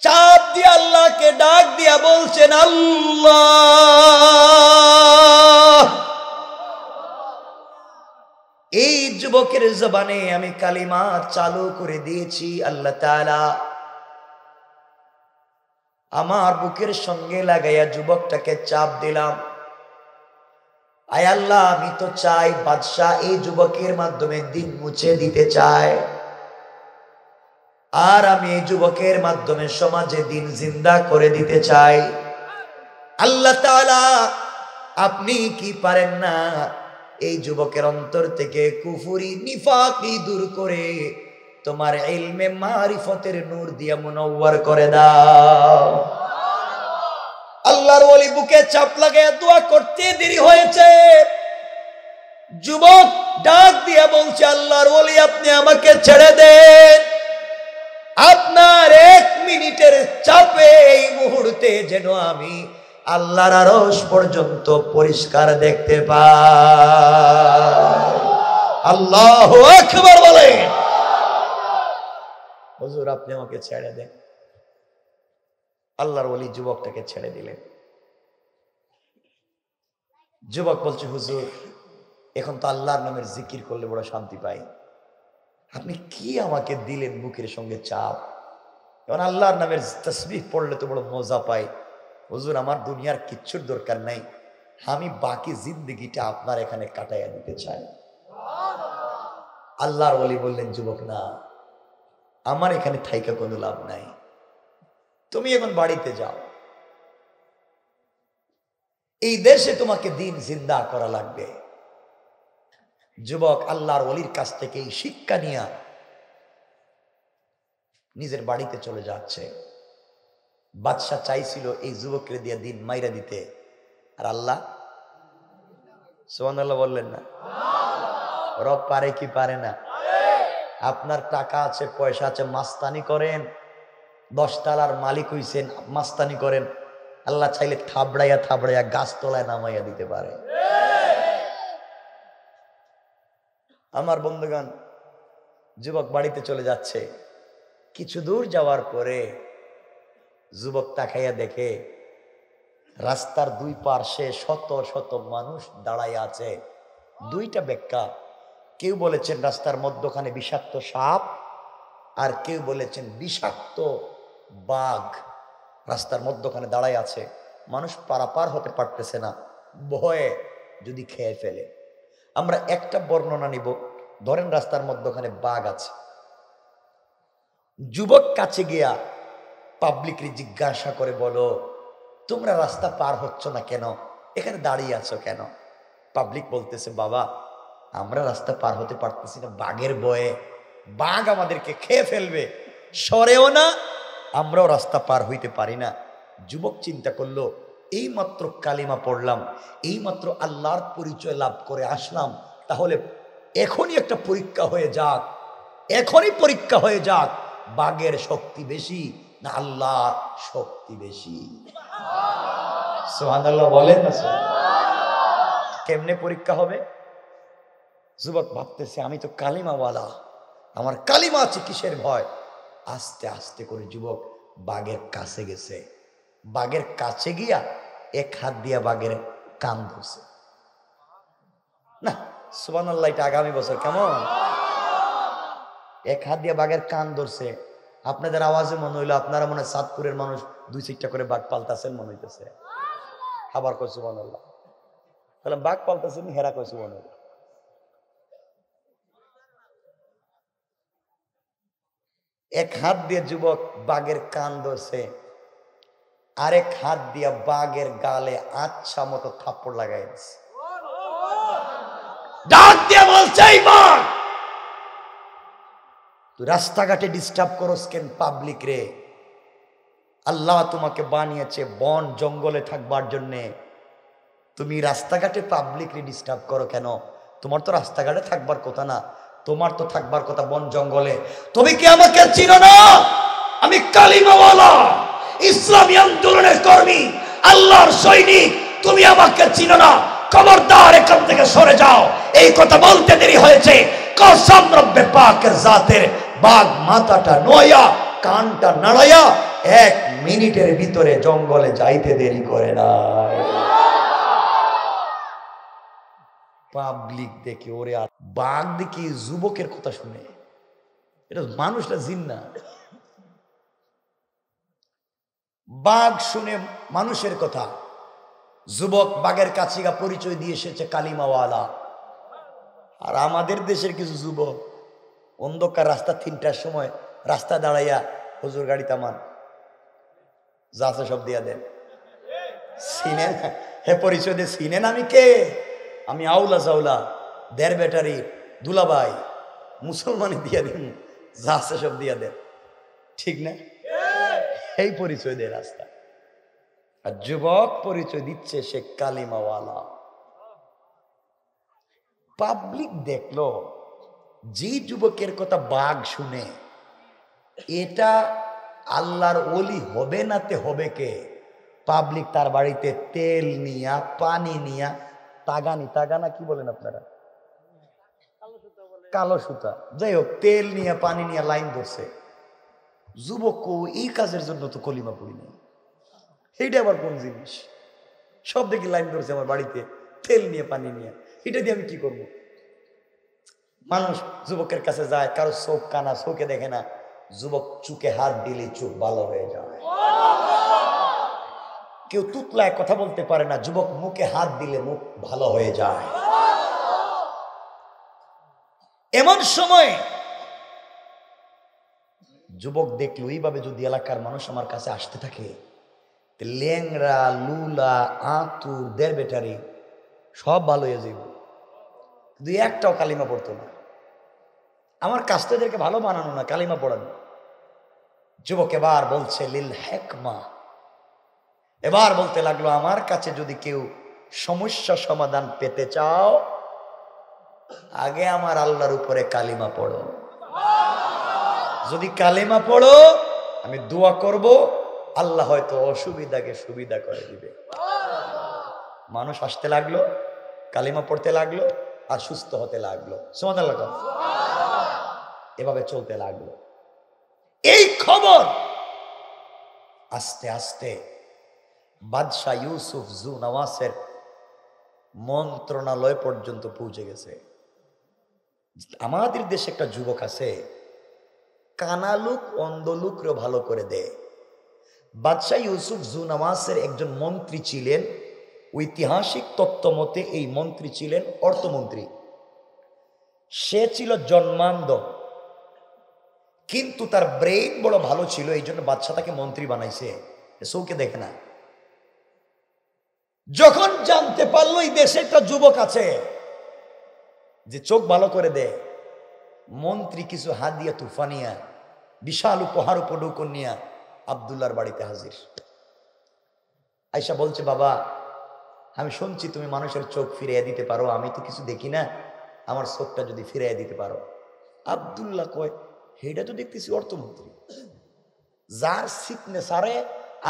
চাপ দিয়ে আল্লাহকে ডাক দিয়া বলছেন, আল্লাহ এই যুবকের জবানে আমি কালিমা চালু করে দিয়েছি। আল্লাহ তাআলা আমার বুকের সঙ্গে লাগাইয়া যুবকটাকে চাপ দিলাম। আয় আল্লাহ আমি তো চাই বাদশাহ এই যুবকের মাধ্যমে দিন মুছে দিতে চায়, আর আমি এই যুবকের মাধ্যমে সমাজে দিন জিন্দা করে দিতে চাই। আল্লাহ তাআলা আপনি কি পারেন না এই যুবকের অন্তর থেকে কুফরি নিফাকি দূর করে তোমার ইলমে মারিফতের নূর দিয়া মুনাওয়ার করে দাও। আল্লাহর ওলি বুকে চাপ লাগায় দোয়া করতে দেরি হয়েছে। যুবক ডাক দিয়া বলছে, আল্লাহর ওলি আপনি আমাকে ছেড়ে দেন, আপনার 1 মিনিটের চাপে এই মুহূর্তে যেন আমি আল্লাহর আরশ পর্যন্ত পরিষ্কার দেখতে পাই। আল্লাহু আকবার বলেন। হুজুর আপনি আমাকে ছেড়ে দেন। আল্লাহর ওলি যুবকটাকে ছেড়ে দিলেন। যুবক বলছে, হুজুর এখন তো আল্লাহর নামের জিকির করলে বড় শান্তি পাই, আপনি কি আমাকে দিলেন বুকের সঙ্গে চাপ, এখন আল্লাহর নামের তাসবিহ পড়লে তো বড় মজা পাই। হুজুর আমার দুনিয়ার কিচ্ছুর দরকার নাই, আমি বাকি জিন্দগিটা আপনার এখানে কাটাইয়া দিতে চাই। আল্লাহর ওলি বললেন, যুবক না, আমার এখানে থাইকা কোনো লাভ নাই, তুমি এখন বাড়িতে যাও। এই দেশে তোমাকে দিন জিন্দা করা লাগবে। যুবক আল্লাহর ওলির কাছ থেকে এই শিক্ষা নিয়ে নিজের বাড়িতে চলে যাচ্ছে। বাদশা চাইছিল এই যুবককে দিয়ে দিন মাইরা দিতে, আর আল্লাহ সুবহানাল্লাহ বললেন না? রব পারে কি পারে না? আপনার টাকা আছে, পয়সা আছে, মাস্তানি করেন, 10 তলার মালিক হইছেন, মাস্তানি করেন, আল্লাহ চাইলে থাবড়াইয়া থাবড়াইয়া গাছতলায় নামাইয়া দিতে পারে। আমার বন্ধুগণ, যুবক বাড়িতে চলে যাচ্ছে। কিছু দূর যাওয়ার পরে যুবক তাকাইয়া দেখে রাস্তার 2 পার্শ্বে শত শত মানুষ দাঁড়াইয়া আছে। 2টা ব্যাখ্যা, কেউ বলেছেন রাস্তার মধ্যখানে বিষাক্ত সাপ, আর কেউ বলেছেন বিষাক্ত বাঘ রাস্তার মধ্যখানে দাঁড়ায় আছে। মানুষ পারাপার হতে পারতেছে না, ভয়ে যদি খেয়ে ফেলে। আমরা একটা বর্ণনা নিব, ধরেন রাস্তার মধ্যখানে বাঘ আছে। যুবক কাছে গিয়া পাবলিকরে জিজ্ঞাসা করে, বলো তোমরা রাস্তা পার হচ্ছ না কেন, এখানে দাঁড়িয়ে আছো কেন? পাবলিক বলতেছে, বাবা আমরা রাস্তা পার হতে পারতেছি না, বাঘের ভয়ে, বাঘ আমাদেরকে খেয়ে ফেলবে, সরেও না, আমরাও রাস্তা পার হইতে পারি না। যুবক চিন্তা করলো, এই মাত্র কালিমা পড়লাম, এই মাত্র আল্লাহর পরিচয় লাভ করে আসলাম, তাহলে এখনই একটা পরীক্ষা হয়ে যাক, এখনই পরীক্ষা হয়ে যাক, বাঘের শক্তি বেশি না আল্লাহর শক্তি বেশি? সুবহানাল্লাহ বলেন না? কেমনে পরীক্ষা হবে? যুবক ভাবতেছে, আমি তো কালিমাওয়ালা, আমার কালিমা আছে, কিসের ভয়? আস্তে আস্তে করে যুবক বাঘের কাছে গেছে। বাঘের কাছে গিয়া 1 হাত দিয়া বাঘের কান ধরছে। না সুবহানাল্লাহ, এটা আগামী বছর কেমন? এক হাত দিয়ে বাঘের কান ধরছে। আপনাদের আওয়াজে মনে হইলো আপনারা মনে হয় চাঁদপুরের মানুষ 2-4টা করে বাঘ পালতাছেন মনে হইতেছে। খাবার কয় সুবহানাল্লাহ। তাহলে বাঘ পালতাছেন, হেরা কয় সুবহানাল্লাহ। এক হাত দিয়ে যুবক বাঘের কান ধরছে, আরেক হাত দিয়ে বাঘের গালে আচ্ছা মতো থাপ্পড় লাগাই দিছে। ডাক দিয়ে বলছে, এই বাঘ তুই রাস্তাঘাটে ডিস্টার্ব করস কেন পাবলিক রে? আল্লাহ তোমাকে বানিয়েছে বন জঙ্গলে থাকবার জন্যে, তুমি রাস্তাঘাটে পাবলিক রে ডিস্টার্ব করো কেন? তোমার তো রাস্তাঘাটে থাকবার কথা না, তোমার তো থাকবার কথা বন জঙ্গলে। তুমি কি আমাকে চিনো না? আমি কালিমাওয়ালা, ইসলামী আন্দোলনের কর্মী, আল্লাহর সৈনিক। তুমি আমাকে চিনো না? খবরদার এখান থেকে সরে যাও। এই কথা বলতে দেরি হয়েছে। কসম রব্বে পাকের জাতের, বাঘ মাথাটা নয়া কানটা নাড়াইয়া 1 মিনিটের ভিতরে জঙ্গলে যাইতে দেরি করে না। পাবলিক দেখে ওরে, আর বাঘ দেখি যুবকের কথা শুনে। এটা মানুষটা জিন না। বাঘ শুনে মানুষের কথা। যুবক বাঘের কাছে পরিচয় দিয়ে এসেছে কালিমাওয়ালা। আর আমাদের দেশের কিছু যুবক অন্ধকার রাস্তা 3টার সময় রাস্তা দাঁড়াইয়া, হুজুর গাড়ি তামান, যা আছে সব দিয়া দেন। চিনেন? হে পরিচয় দিয়ে চিনেন আমি কে? আমি আউলা চাউলা, 1.5 ব্যাটারি দুলাভাই, মুসলমানি দিয়া দিন, যা আছে সব দিয়া দেন। ঠিক না? এই পরিচয় দেয় রাস্তা। আর যুবক পরিচয় দিচ্ছে সে কালিমাওয়ালা। পাবলিক দেখলো যে যুবকের কথা বাঘ শুনে, এটা আল্লাহর ওলি হবে নাতে হবে কে? পাবলিক তার বাড়িতে তেল নিয়া, পানি নিয়া, তাগানা কি বলেন আপনারা? কালো সুতা, যাই হোক, তেল নিয়া পানি নিয়া লাইন ধরছে। যুবক এই কাজের জন্য তো কলিমা পড়ি না, এইটা আবার কোন জিনিস? সব দেখি লাইন ধরছে আমার বাড়িতে তেল নিয়ে পানি নিয়ে, এটা দিয়ে আমি কি করব? মানুষ যুবকের কাছে যায়, কারো চোখ কানা, চোখে দেখে না। যুবক চুকে হাত দিলে চোখ ভালো হয়ে যায়। কেউ তুতলায় কথা বলতে পারে না, যুবক মুখে হাত দিলে মুখ ভালো হয়ে যায়। এমন সময় যুবক দেখলো এইভাবে যদি এলাকার মানুষ আমার কাছে আসতে থাকে, ল্যাংরা, লুলা, আতুর, 1.5 ব্যাটারি সব ভালো হয়ে যাইব, 2-1টাও কালিমা পড়তো না। আমার কাছ থেকে এদেরকে ভালো বানানো না, কালিমা পড়ানো। যুবক এবার বলছে লিল হেকমা, এবার বলতে লাগলো, আমার কাছে যদি কেউ সমস্যা সমাধান পেতে চাও, আগে আমার আল্লাহর উপরে কালিমা পড়ো। যদি কালিমা পড়ো, আমি দোয়া করব, আল্লাহ হয়তো অসুবিধাকে সুবিধা করে দিবে। মানুষ আসতে লাগলো, কালিমা পড়তে লাগলো, আর সুস্থ হতে লাগলো। সুবহানাল্লাহ। এভাবে চলতে লাগলো। এই খবর আস্তে আস্তে বাদশাহ ইউসুফ জু নওয়াসের মন্ত্রণালয় পর্যন্ত পৌঁছে গেছে। আমাদের দেশে একটা যুবক আছে, কানা লোক অন্ধ লোকরে ভালো করে দেয়। বাদশাহ ইউসুফ জু নওয়াসের একজন মন্ত্রী ছিলেন, ঐতিহাসিক তত্ত্ব মতে এই মন্ত্রী ছিলেন অর্থমন্ত্রী। সে ছিল জন্মান্ধ, কিন্তু তার ব্রেইন বড় ভালো ছিল, এই জন্য বাদশাহ তাকে মন্ত্রী বানাইছে, চৌকে দেখে না। যখন জানতে পারলো এই দেশে একটা যুবক আছে যে চোখ ভালো করে দেয়, মন্ত্রী কিছু হাদিয়া তুফানিয়া, বিশাল উপহার উপঢৌকন নিয়া আব্দুল্লাহর বাড়িতে হাজির। আয়সা বলছে, বাবা আমি শুনছি তুমি মানুষের চোখ ফিরিয়ে দিতে পারো, আমি তো কিছু দেখি না, আমার চোখটা যদি ফিরিয়ে দিতে পারো। আব্দুল্লাহ কয়, হেটা তো দেখতেছি অর্থমন্ত্রী, যার সিগনেচারে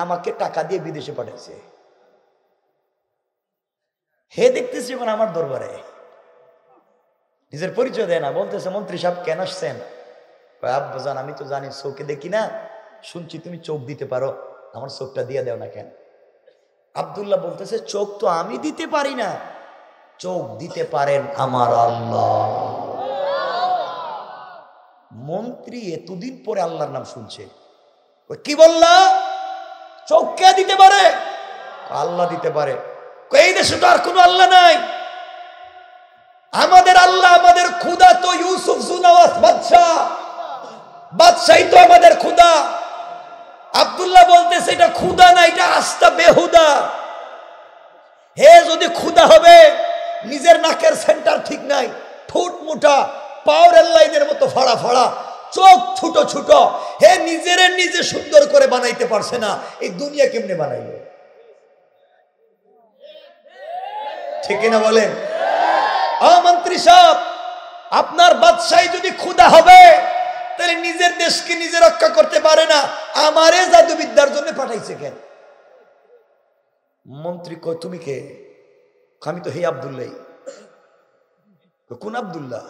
আমাকে টাকা দিয়ে বিদেশে পাঠাইছে, হে দেখতেছি এখন আমার দরবারে। নিজের পরিচয় দেয় না, বলতেছে, মন্ত্রী সাহেব কেন আসছেন? আব্বাজান আমি তো জানি চোখে দেখি না, শুনছি তুমি চোখ দিতে পারো, আমার চোখটা দিয়ে দেও না কেন? আব্দুল্লাহ বলতেছে চোখ তো আমি দিতে পারি না, চোখ দিতে পারেন আমার আল্লাহ। মন্ত্রী এতদিন পরে আল্লাহর নাম শুনছে, কি বললা? চোখ কে দিতে পারে? আল্লাহ দিতে পারে। এই দেশে তো আর কোনো আল্লাহ নাই, আমাদের আল্লাহ, আমাদের খুদা তো ইউসুফ জুনাওয়াস বাদশাহ, বাদশাহী তো আমাদের খুদা। আব্দুল্লাহ বলতেছে এটা খুদা না, এটা আস্তা বেহুদা। হে যদি খুদা হবে, নিজের নাকের সেন্টার ঠিক নাই, ঠোঁট মোটা, পাওয়ার লাইনের মতো ফাড়া ফাড়া, চোখ ছোট ছোট, হে নিজের নিজে সুন্দর করে বানাইতে পারছে না, এই দুনিয়া কেমনে বানাইল? ঠিক না বলেন? মন্ত্রী সাহেব, আপনার বাদশাহী যদি খুদা হবে, তাহলে নিজের দেশকে নিজে রক্ষা করতে পারে না, আমারে জাদুবিদ্যার জন্য পাঠাইছে কেন? মন্ত্রী কয় তুমি কে? আমি তো হে আব্দুল্লাহ। কোন আব্দুল্লাহ?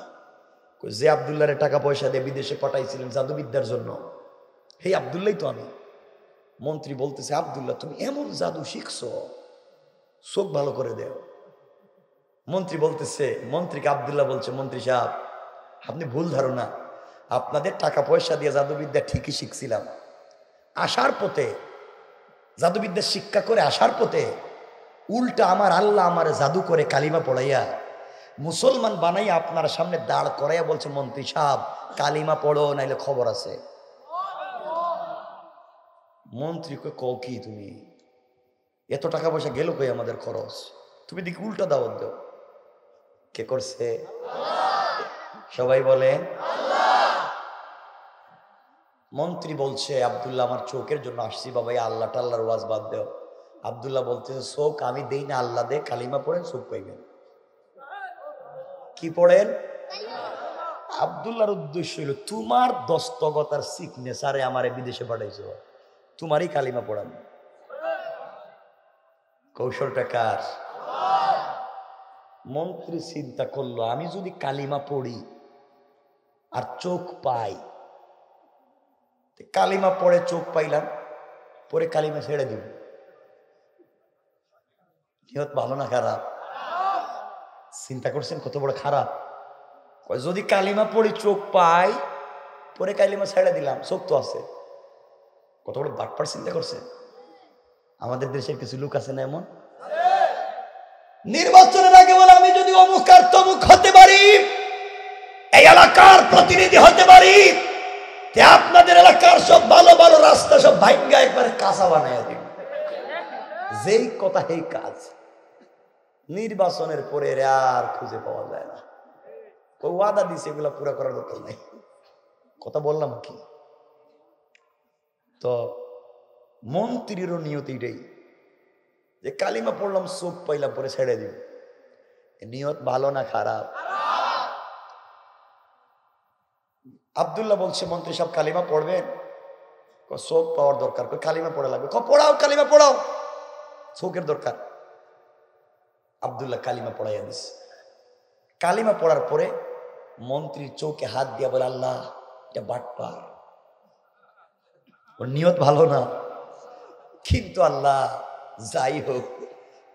যে আব্দুল্লাহরে টাকা পয়সা দিয়ে বিদেশে পাঠাইছিলেন জাদুবিদ্যার জন্য, হে আব্দুল্লাহ তো আমি। মন্ত্রী বলতেছে আব্দুল্লাহ তুমি এমন জাদু শিখছো, চোখ ভালো করে দেও। মন্ত্রী বলতেছে, মন্ত্রীকে আব্দুল্লাহ বলছে, মন্ত্রী সাহেব আপনি ভুল ধারণা, আপনাদের টাকা পয়সা দিয়ে জাদুবিদ্যা ঠিকই শিখছিলাম, আসার পথে জাদুবিদ্যা শিক্ষা করে আসার পথে উল্টা আমার আল্লাহ আমার জাদু করে কালিমা পড়াইয়া মুসলমান বানাইয়া আপনার সামনে দাঁড় করাইয়া বলছে মন্ত্রী সাহেব কালিমা পড়ো, নাইলে খবর আছে। মন্ত্রী কও কি তুমি? এত টাকা পয়সা গেল কই আমাদের খরচ? তুমি দেখি উল্টা দাওয়াত দাও। কে করছে? সবাই বলে মন্ত্রী বলছে আব্দুল্লাহ আমার চোখের জন্য আসছি বাবা, আল্লাহ টাল্লাহর ওয়াজ বাদ দেও। আব্দুল্লাহ বলতেছে চোখ আমি দেই না, আল্লাহ দে, কালিমা পড়েন চোখ পাইবেন। কি পড়েন? আব্দুল্লাহর উদ্দেশ্য হইল তোমার দস্তগতার সিগনেচারে আমারে বিদেশে পাঠাইছো, তোমারই কালিমা পড়ান। কৌশলটা কার? মন্ত্রী চিন্তা করলো আমি যদি কালিমা পড়ি আর চোখ পাই, কালিমা পড়ে চোখ পাইলাম, পরে কালিমা ছেড়ে দিব, নিয়ত ভালো না খারাপ? চিন্তা করছেন কত বড় খারাপ? যদি কালিমা পড়ি চোখ পাই, পরে কালিমা ছেড়ে দিলাম, চোখ তো আছে। কত বড় বাটপার চিন্তা করছেন? আমাদের দেশের কিছু লোক আছে না এমন, নির্বাচনের আগে বলে আমি যদি অমুক আর তমুক হতে পারি, এই এলাকার প্রতিনিধি হতে পারি, আপনাদের এলাকার সব ভালো ভালো রাস্তা সব ভাঙ্গা একবারে কাঁচা বানাইয়া দিব। যেই কথা সেই কাজ। নির্বাচনের পরে আর খুঁজে পাওয়া যায় না। ওই ওয়াদা দিছে এগুলা পুরো করার দরকার নাই। কথা বললাম কি? তো মন্ত্রীরও নিয়ত এটাই যে কালিমা পড়লাম চোখ পাইলাম পরে ছেড়ে দিব। নিয়ত ভালো না খারাপ? আব্দুল্লাহ বলছে মন্ত্রী সাহেব কালিমা পড়বেন? চোখ পাওয়ার দরকার, কালিমা পড়া লাগবে। পড়াও, কালিমা পড়াও, চোখের দরকার। আব্দুল্লাহ কালিমা পড়াইয়া দিস। কালিমা পড়ার পরে মন্ত্রীর চোখে হাত দিয়া বলে আল্লাহ এটা বাটপার, ওর নিয়ত ভালো না, কিন্তু আল্লাহ যাই হোক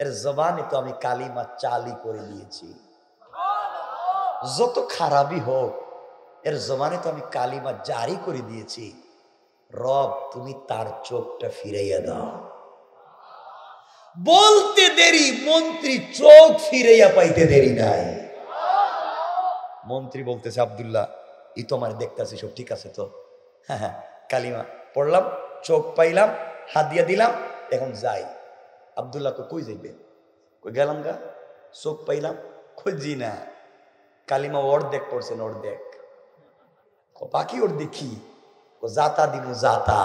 এর জবানে তো আমি কালিমা চালি করে দিয়েছি, যত খারাপই হোক এর জবানে তো আমি কালিমা জারি করে দিয়েছি। রব তুমি তার চোখটা ফিরাইয়া দাও। বলতে দেরি, মন্ত্রী চোখ ফিরাইয়া পাইতে দেরি নাই। মন্ত্রী বলতেছে আব্দুল্লাহ এই তো আমার দেখতেছি সব ঠিক আছে তো, হ্যাঁ হ্যাঁ কালিমা পড়লাম, চোখ পাইলাম, হাত দিয়া দিলাম, এখন যাই। আব্দুল্লাহ কই যাইবে? কই গেলাম গা, চোখ পাইলাম, খুঁজি না, কালিমা অর্ধেক পড়ছেন, অর্ধেক। বাকি ওর দেখি জাতা দিব, জাতা।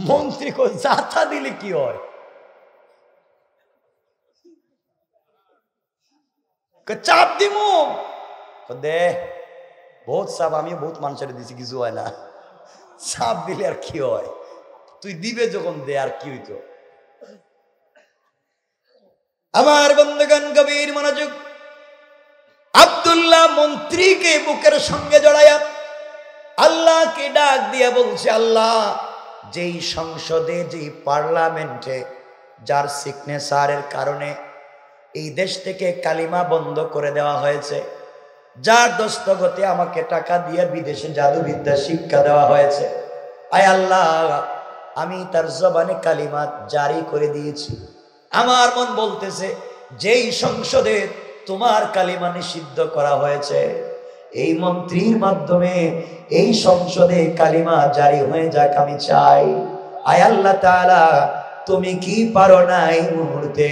মন্ত্রী কো জাতা দিলে কি হয়? চাপ দিব দে, বহুত চাপ, আমিও বহুত মানুষের দিছি, কিছু হয় না। চাপ দিলে আর কি হয়? তুই দিবে যখন দে, আর কি হইতো? আমার বন্ধুগণ গভীর মনোযোগ। আব্দুল্লাহ মন্ত্রীকে বুকের সঙ্গে জড়াইয়া আল্লাহকে ডাক দিয়া বলছে আল্লাহ যেই সংসদে যেই পার্লামেন্টে যার সিগনেচারের কারণে এই দেশ থেকে কালিমা বন্ধ করে দেওয়া হয়েছে, যার দস্তখতে আমাকে টাকা দিয়ে বিদেশে জাদুবিদ্যা শিক্ষা দেওয়া হয়েছে, আয় আল্লাহ আমি তার জবানে কালিমা জারি করে দিয়েছি। আমার মন বলতেছে যেই সংসদে তোমার কালিমা নিষিদ্ধ করা হয়েছে, এই মন্ত্রীর মাধ্যমে এই সংসদে কালিমা জারি হয়ে যাক আমি চাই। আয় আল্লাহ তাআলা তুমি কি পারো না এই মুহূর্তে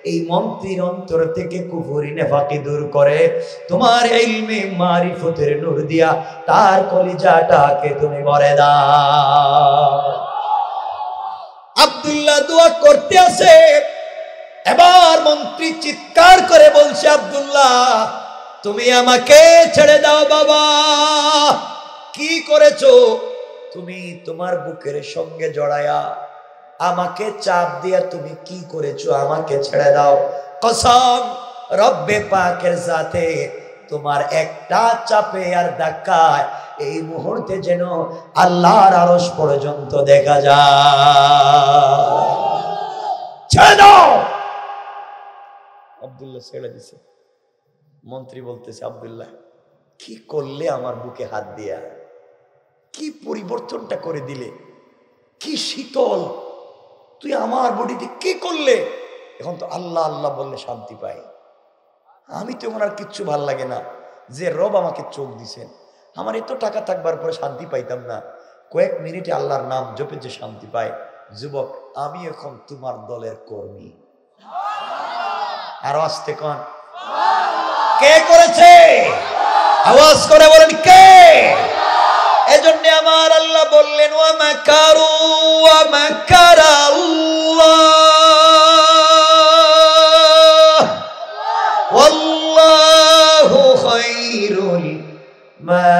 এই মন্ত্রীর অন্তর থেকে কুফরি নেফাকি দূর করে তোমার ইলমে মারিফতের নূর দিয়া তার কলিজাটাকে তুমি ভরে দাও। আব্দুল্লাহ দোয়া করতে আছে, এবার মন্ত্রী চিৎকার করে বলছে, আব্দুল্লাহ তুমি আমাকে ছেড়ে দাও বাবা। কি করেছো তুমি? তোমার বুকের সঙ্গে জড়ায়া আমাকে চাপ দিয়া তুমি কি করেছো? আমাকে ছেড়ে দাও। কসম রব্বে পাকের সাথে তোমার একটা চাপে আর ধাক্কায় এই মুহূর্তে যেন আল্লাহর আরশ পর্যন্ত দেখা যায়। ছেড়ে দাও। আব্দুল্লাহ ছেড়ে দিছে। মন্ত্রী বলতেছে, আব্দুল্লাহ কি করলে আমার বুকে হাত দিয়া? কি পরিবর্তনটা করে দিলে, কি শীতল তুই আমার বডিতে কি করলে? এখন তো আল্লাহ আল্লাহ বললে শান্তি পাই। আমি তো ওনার কিচ্ছু ভাল লাগে না, যে রব আমাকে চোখ দিছেন। আমার এত টাকা থাকবার পরে শান্তি পাইতাম না, কয়েক মিনিটে আল্লাহর নাম জপে যে শান্তি পায়। যুবক আমি এখন তোমার দলের কর্মী। আরো আসতে কোন কে করেছে? আওয়াজ করে বলেন কে? এজন্য আমার আল্লাহ বললেন ওয়া মাকারু ওয়া মাকারাল্লাহ ওয়াল্লাহু খায়রুল মাকিরিন।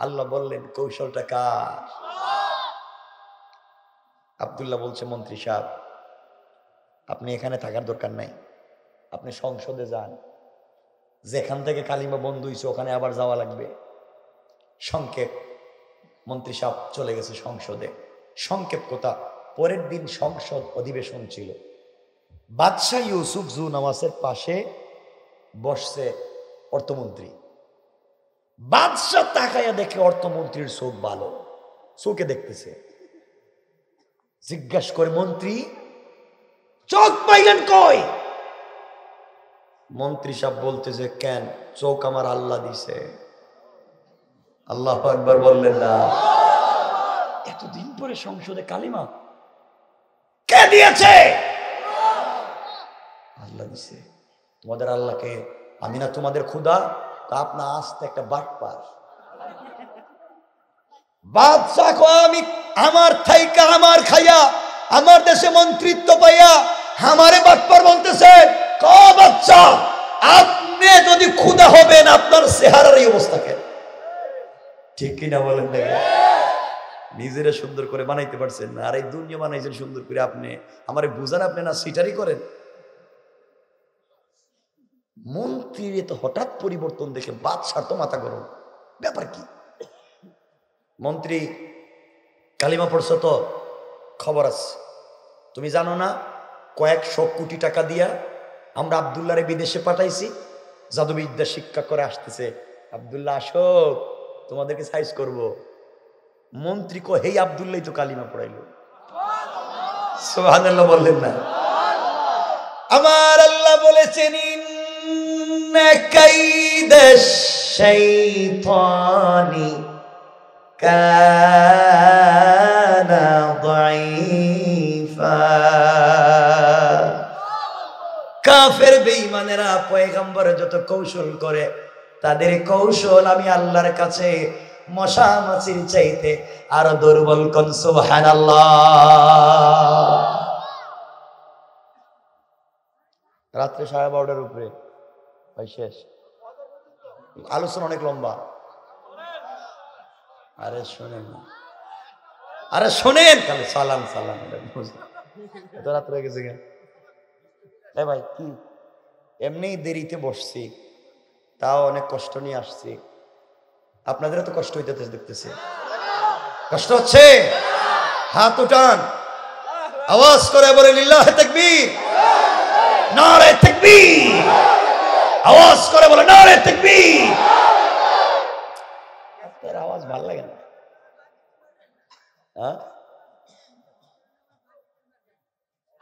আল্লাহ বললেন কৌশলটা কার? আব্দুল্লাহ বলছে, মন্ত্রী সাহেব আপনি এখানে থাকার দরকার নাই, আপনি সংসদে যান। যেখান থেকে কালিমা বন্ধ হয়েছে ওখানে আবার যাওয়া লাগবে। সংক্ষেপ, মন্ত্রী সাহেব চলে গেছে সংসদে। সংক্ষেপ কথা, পরের দিন সংসদ অধিবেশন ছিল। বাদশাহ ইউসুফ জু নওয়াজের পাশে বসছে অর্থমন্ত্রী। বাদশাহ তাকাইয়া দেখে অর্থমন্ত্রীর চোখ ভালো, চোখে দেখতেছে। জিজ্ঞাসা করে, মন্ত্রী চোখ পাইলেন কই? মন্ত্রী সাহেব বলতেছে, কেন? চোখ আমার আল্লাহ দিছে। আল্লাহু আকবার বললেন না? এতদিন পরে সংসদে কালিমা কে দিয়েছে? আল্লাহ দিছে। তোমাদের আল্লাহকে আমি না তোমাদের খুদা? তা আপনার আস্তে একটা বাটপার। বাদশা আমি আমার থাইকা আমার খাইয়া আমার দেশে মন্ত্রিত্ব পাইয়া আমারে বাটপার বলতেছে। ক বাচ্চা, আপনি যদি খুদা হবেন আপনার চেহারার এই অবস্থা কেন? ঠিক কিনা বলেন? নিজেরা সুন্দর করে বানাইতে পারছেন না, আর এই দুনিয়া বানাইছেন সুন্দর করে। আপনি আমারে বুঝান, আপনি না সিটারি করেন। মন্ত্রীর তো হঠাৎ পরিবর্তন দেখে বাদশার তো মাথা গরম। ব্যাপার কি? মন্ত্রী, কালিমা পড়ছো তো? খবর আছে। তুমি জানো না কয়েকশো কোটি টাকা দিয়া আমরা আব্দুল্লাহরে বিদেশে পাঠাইছি, জাদুবিদ্যা শিক্ষা করে আসতেছে। আব্দুল্লাহ আসো, তোমাদেরকে সাইজ করব। মন্ত্রী কো, হেই আব্দুল্লাহ তো কালিমা পড়াইল। সুবহানাল্লাহ বললেন না? আমার আল্লাহ বলেছেন, ইন্না কাইদাশ শাইতানি কানা দাঈফা। কাফের বেঈমানেরা পয়গম্বর যত কৌশল করে, তাদের কৌশল আমি আল্লাহর কাছে মশা মাছির চাইতে আরো দুর্বল। কোন সুবহানাল্লাহ। রাত্রে 12:30টার উপরে ভাই শেষ। আলোচনা অনেক লম্বা। আরে শোনেন, আরে শোনেন, তাহলে সালাম সালাম। এত রাত হয়ে গেছে কেন? ভাই কি এমনি দেরিতে বসছি, তাও অনেক কষ্ট নিয়ে আসছি। আপনাদেরও তো কষ্ট হইতে দেখতেছে। কষ্ট হচ্ছে? হাত উঠান, আওয়াজ করে বলে লিল্লাহে তাকবীর, নারে তাকবীর, আওয়াজ করে বলে নারে তাকবীর। আপনার আওয়াজ ভালো লাগে না?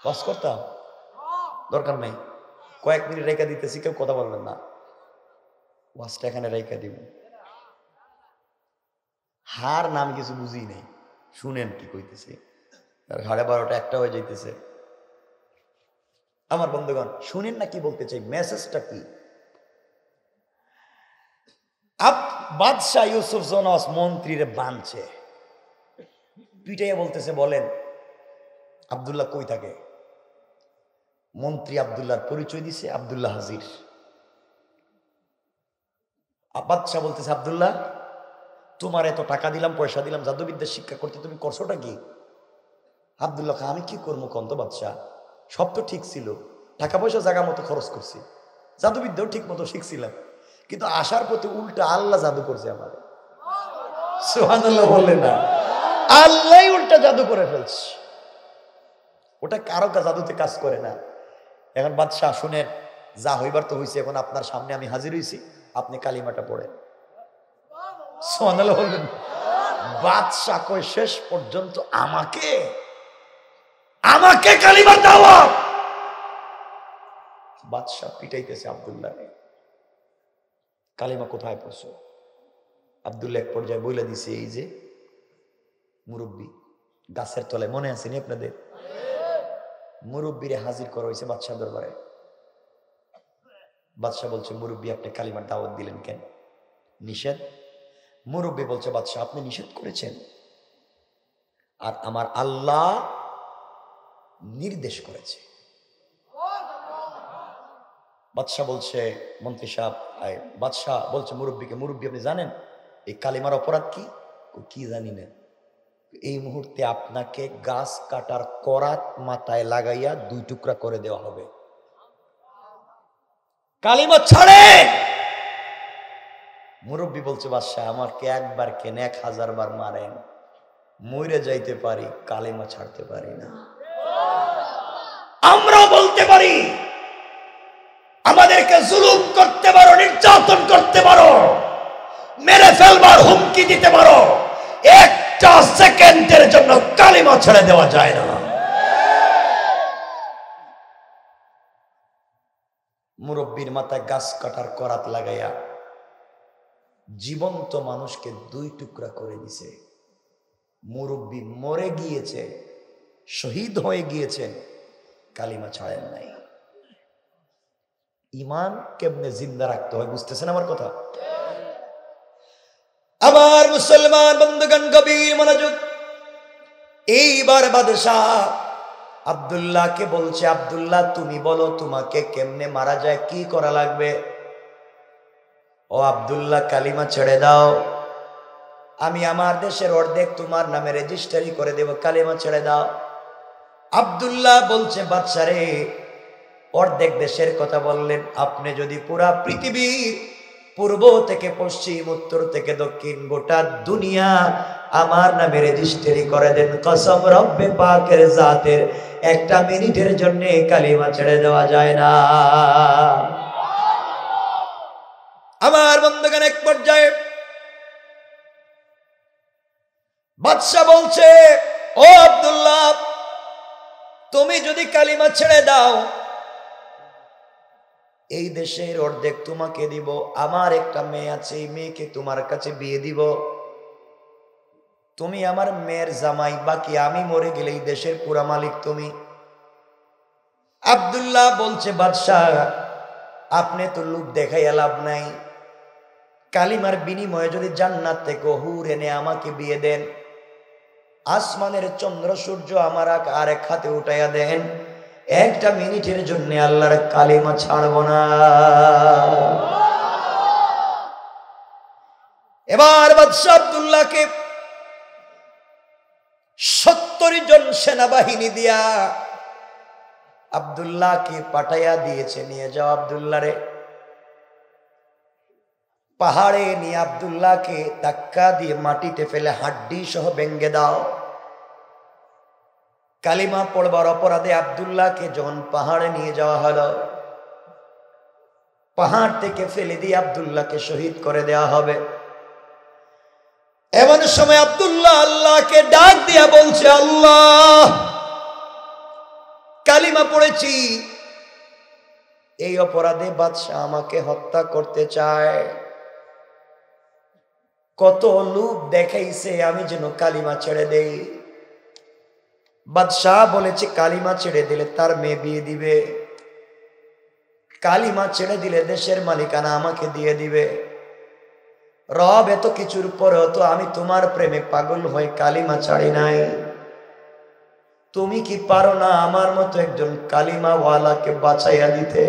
বাস করতাম, দরকার নাই, কয়েক মিনিট রেখা দিতেছি, কেউ কথা বলবেন না, ওয়াজটা এখানে রেখা দিব। হার নাম কিছু বুঝি নেই, শুনেন কি কইতেছি। 12:30 একটা হয়ে যাইতেছে। আমার বন্ধুগণ শুনেন না কি বলতে চাই, মেসেজটা কি? বাদশাহ ইউসুফ জনস মন্ত্রীরে বানছে, পিটাইয়া বলতেছে, বলেন আব্দুল্লাহ কই থাকে? মন্ত্রী আব্দুল্লাহর পরিচয় দিছে, আব্দুল্লাহ হাজির। বাদশাহ বলতেছে, আব্দুল্লাহ তোমার এত টাকা দিলাম, পয়সা দিলাম জাদুবিদ্যা শিক্ষা করতে, তুমি করছোটা কি? আব্দুল্লাহ আমি কি করবো কন্ত বাদশাহ, সব তো ঠিক ছিল, টাকা পয়সা জায়গা মতো খরচ করছি, জাদুবিদ্যাও ঠিক মতো শিখছিলাম, কিন্তু আসার পথে উল্টা আল্লাহ জাদু করছে আমার। সুবহানাল্লাহ বললেন না? আল্লাহ উল্টা জাদু করে ফেলছে, ওটা কারো জাদুতে কাজ করে না। এখন বাদশাহ শুনেন, যা হইবার তো হইছে, এখন আপনার সামনে আমি হাজির হইছি, আপনি কালিমাটা পড়েন। সুবহানাল্লাহ বললেন? বাদশাহ কয় শেষ পর্যন্ত আমাকে কালিমা দাও। বাদশাহ পিটাইতেছে আব্দুল্লাহ, কালিমা কোথায় পড়ছো? আব্দুল্লাহ এক পর্যায়ে বইলা দিছে, এই যে মুরব্বী গাছের তলায়, মনে আছে নি আপনাদের? মুরব্বীরে হাজির করা হয়েছে বাদশাহ দরবারে। বাদশাহ বলছে, মুরব্বী আপনি কালিমার দাওয়াত দিলেন কেন? নিষেধ। মুরব্বী বলছে, বাদশাহ আপনি নিষেধ করেছেন, আর আমার আল্লাহ নির্দেশ করেছে। বাদশাহ বলছে, মন্ত্রী সাহেব, বাদশাহ বলছে মুরব্বীকে, মুরব্বী আপনি জানেন এই কালিমার অপরাধ কি? কি জানি না, এই মুহূর্তে আপনাকে গাছ কাটার করাত মাথায় লাগাইয়া 2 টুকরা করে দেওয়া হবে। কালিমা ছাড়ে। মুরব্বী বলছে, বাদশাহ আমাকে একবার কেন 1000 বার মারেন, মরে যাইতে পারি, কালিমা ছাড়তে পারি না। আমরাও বলতে পারি, আমাদেরকে জুলুম করতে পারো, নির্যাতন করতে পারো, মেরে ফেলবার হুমকি দিতে পারো, একটা সেকেন্ডের জন্য কালিমা ছেড়ে দেওয়া যায় না। মুরব্বীর মাথায় গাছ কাটার করাত লাগাইয়া জীবন্ত মানুষকে 2 টুকরা করে দিছে। মুরব্বী মরে গিয়েছে, শহীদ হয়ে গিয়েছেন, কালিমা ছাড়েন নাই। ইমান কেমনে জিন্দা রাখতে হয় বুঝতেছেন আমার কথা? আমার মুসলমান বন্ধুগণ গভীর মনোযোগ। এইবার বাদশাহ আব্দুল্লাহকে বলছে, আব্দুল্লাহ তুমি বলো তোমাকে কেমনে মারা যায়, কি করা লাগবে? ও আব্দুল্লাহ কালিমা ছেড়ে দাও, আমি আমার দেশের অর্ধেক তোমার নামে রেজিস্ট্রি করে দেব, কালিমা ছেড়ে দাও। আব্দুল্লাহ বলছে, বাদশা রে অর্ধেক দেশের কথা বললেন, আপনি যদি পুরা পৃথিবীর পূর্ব থেকে পশ্চিম, উত্তর থেকে দক্ষিণ, গোটা দুনিয়া আমার নামে রেজিস্ট্রি করে দেন, কসম রব্বে পাকের জাতের 1 মিনিটের জন্য কালিমা ছেড়ে দেওয়া যায় না। আমার বন্ধুগণ এক পর্যায়ে বাদশা বলছে, ও আব্দুল্লাহ তুমি যদি কালিমা ছেড়ে দাও, এই দেশের অর্ধেক তোমাকে দিব, আমার একটা মেয়ে আছে, এই মেয়েকে তোমার কাছে বিয়ে দিব, তুমি আমার মেয়ের জামাই, বাকি আমি মরে গেলে এই দেশের পুরা মালিক তুমি। আব্দুল্লাহ বলছে, বাদশাহ আপনি তো লোক দেখাইয়া লাভ নাই, কালিমার বিনিময়ে যদি জান্নাত থেকে হুর এনে আমাকে বিয়ে দেন, আসমানের চন্দ্র সূর্য আমার আরেক হাতে উঠাইয়া দেন, 1 মিনিটের জন্য আল্লাহর কালিমা ছাড়ব না। এবার বাদশাহ আব্দুল্লাহকে 70 জন সেনাবাহিনী দিয়া আব্দুল্লাহকে পাঠাইয়া দিয়েছে, নিয়ে যাও আব্দুল্লাহ রে। পাহাড়ে নিয়ে আব্দুল্লাহকে ধাক্কা দিয়ে মাটিতে ফেলে হাড্ডি সহ ভেঙ্গে দাও। কালিমা পড়বার অপরাধে আব্দুল্লাহকে যখন পাহাড়ে নিয়ে যাওয়া হলো, পাহাড় থেকে ফেলে দিয়ে আব্দুল্লাহকে শহীদ করে দেওয়া হবে। এমন সময় আব্দুল্লাহ আল্লাহকে ডাক দিয়া বলছে, আল্লাহ, কালিমা পড়েছি, এই অপরাধে বাদশাহ আমাকে হত্যা করতে চায়। কত লোভ দেখাইছে আমি যেন কালিমা ছেড়ে দেই। বাদশাহ বলেছে কালিমা ছেড়ে দিলে তার মেয়ে বিয়ে দিবে, কালিমা ছেড়ে দিলে দেশের মালিকানা আমাকে দিয়ে দিবে। রব, এত কিছুর পরেও তো আমি তোমার প্রেমে পাগল হয়ে কালিমা ছাড়ি নাই। তুমি কি পারো না আমার মতো একজন কালিমাওয়ালাকে বাঁচাইয়া দিতে?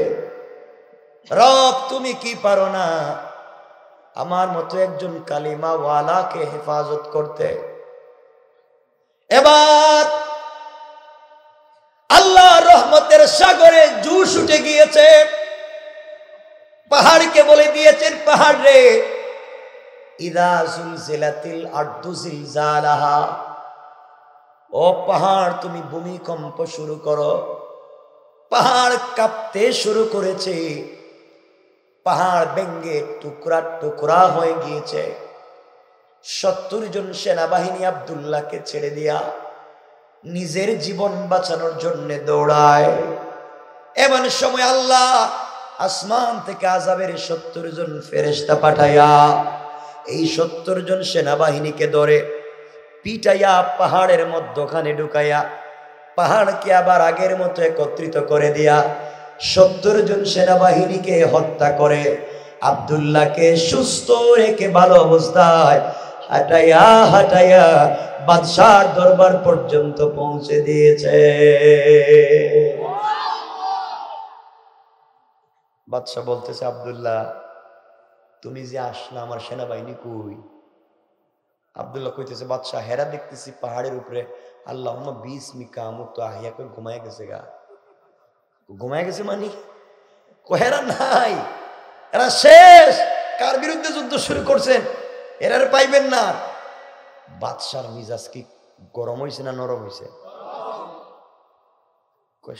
রব, তুমি কি পারো না আমার মতো একজন কালিমাওয়ালাকে হেফাজত করতে? এবার আল্লাহ রহমতের সাগরে জুস উঠে গিয়েছে। পাহাড়কে বলে দিয়েছেন, পাহাড় রে, ইদা জুলজিলাতিল আরদু জিলজালাহা, ও পাহাড় তুমি ভূমিকম্প শুরু করো। পাহাড় কাঁপতে শুরু করেছে, পাহাড় ভেঙ্গে টুকরা টুকরা হয়ে গিয়েছে। 70 জন সেনাবাহিনী আব্দুল্লাহকে ছেড়ে দিয়া নিজের জীবন বাঁচানোর জন্য দৌড়ায়। এমন সময় আল্লাহ আসমান থেকে আযাবের 70 জন ফেরেশতা পাঠাইয়া এই 70 জন সেনাবাহিনীকে ধরে পিটাইয়া পাহাড়ের মধ্যখানে ঢুকাইয়া পাহাড়কে আবার আগের মতো একত্রিত করে দিয়া 70 জন সেনাবাহিনীকে হত্যা করে আব্দুল্লাহকে সুস্থ রেখে ভালো অবস্থায় হাঁটাইয়া হাঁটাইয়া বাদশার দরবার পর্যন্ত পৌঁছে দিয়েছে। বাদশা বলতেছে, আব্দুল্লাহ, তুমি যে আসলা, আমার সেনাবাহিনী কই? আব্দুল্লাহ কইতেছে, বাদশা, হেরা দেখতেছি পাহাড়ের উপরে আল্লাহুম্মা বিসমিকা আমুতু আহিয়া করে ঘুমায় গেছে। ঘুমায় গেছে মানে হেরা নাই, এরা শেষ। কার বিরুদ্ধে যুদ্ধ শুরু করছেন? এরা পাইবেন না। বাদশার মিজাজ কি গরম হয়েছে না নরম হয়েছে?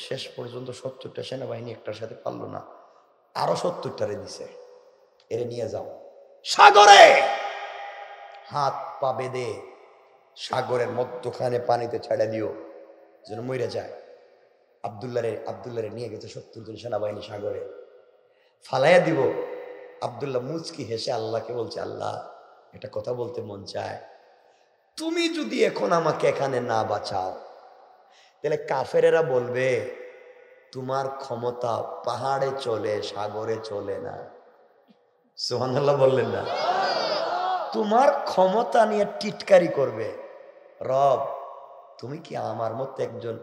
শেষ পর্যন্ত 70টা সেনাবাহিনী একটার সাথে পারলো না, আরো 70টারে দিছে, এরে নিয়ে যাও সাগরে। হাত পা বেঁধে সাগরের মধ্যখানে পানিতে ছেড়ে দিও যেন মরে যায়। আব্দুল্লাহরে নিয়ে গেছে 70 জন সেনাবাহিনী সাগরে, ফালাইয়া দিব। আব্দুল্লাহ মুচকি হেসে আল্লাহকে বলছে, আল্লাহ, এটা কথা বলতে মন চায়, তুমি যদি এখন আমাকে এখানে না বাঁচাও তাহলে কাফেরেরা বলবে তোমার ক্ষমতা পাহাড়ে চলে, সাগরে চলে না। সুবহানাল্লাহ বললেন না? তোমার ক্ষমতা নিয়ে টিটকারি করবে। রব, তুমি কি আমার মতো একজন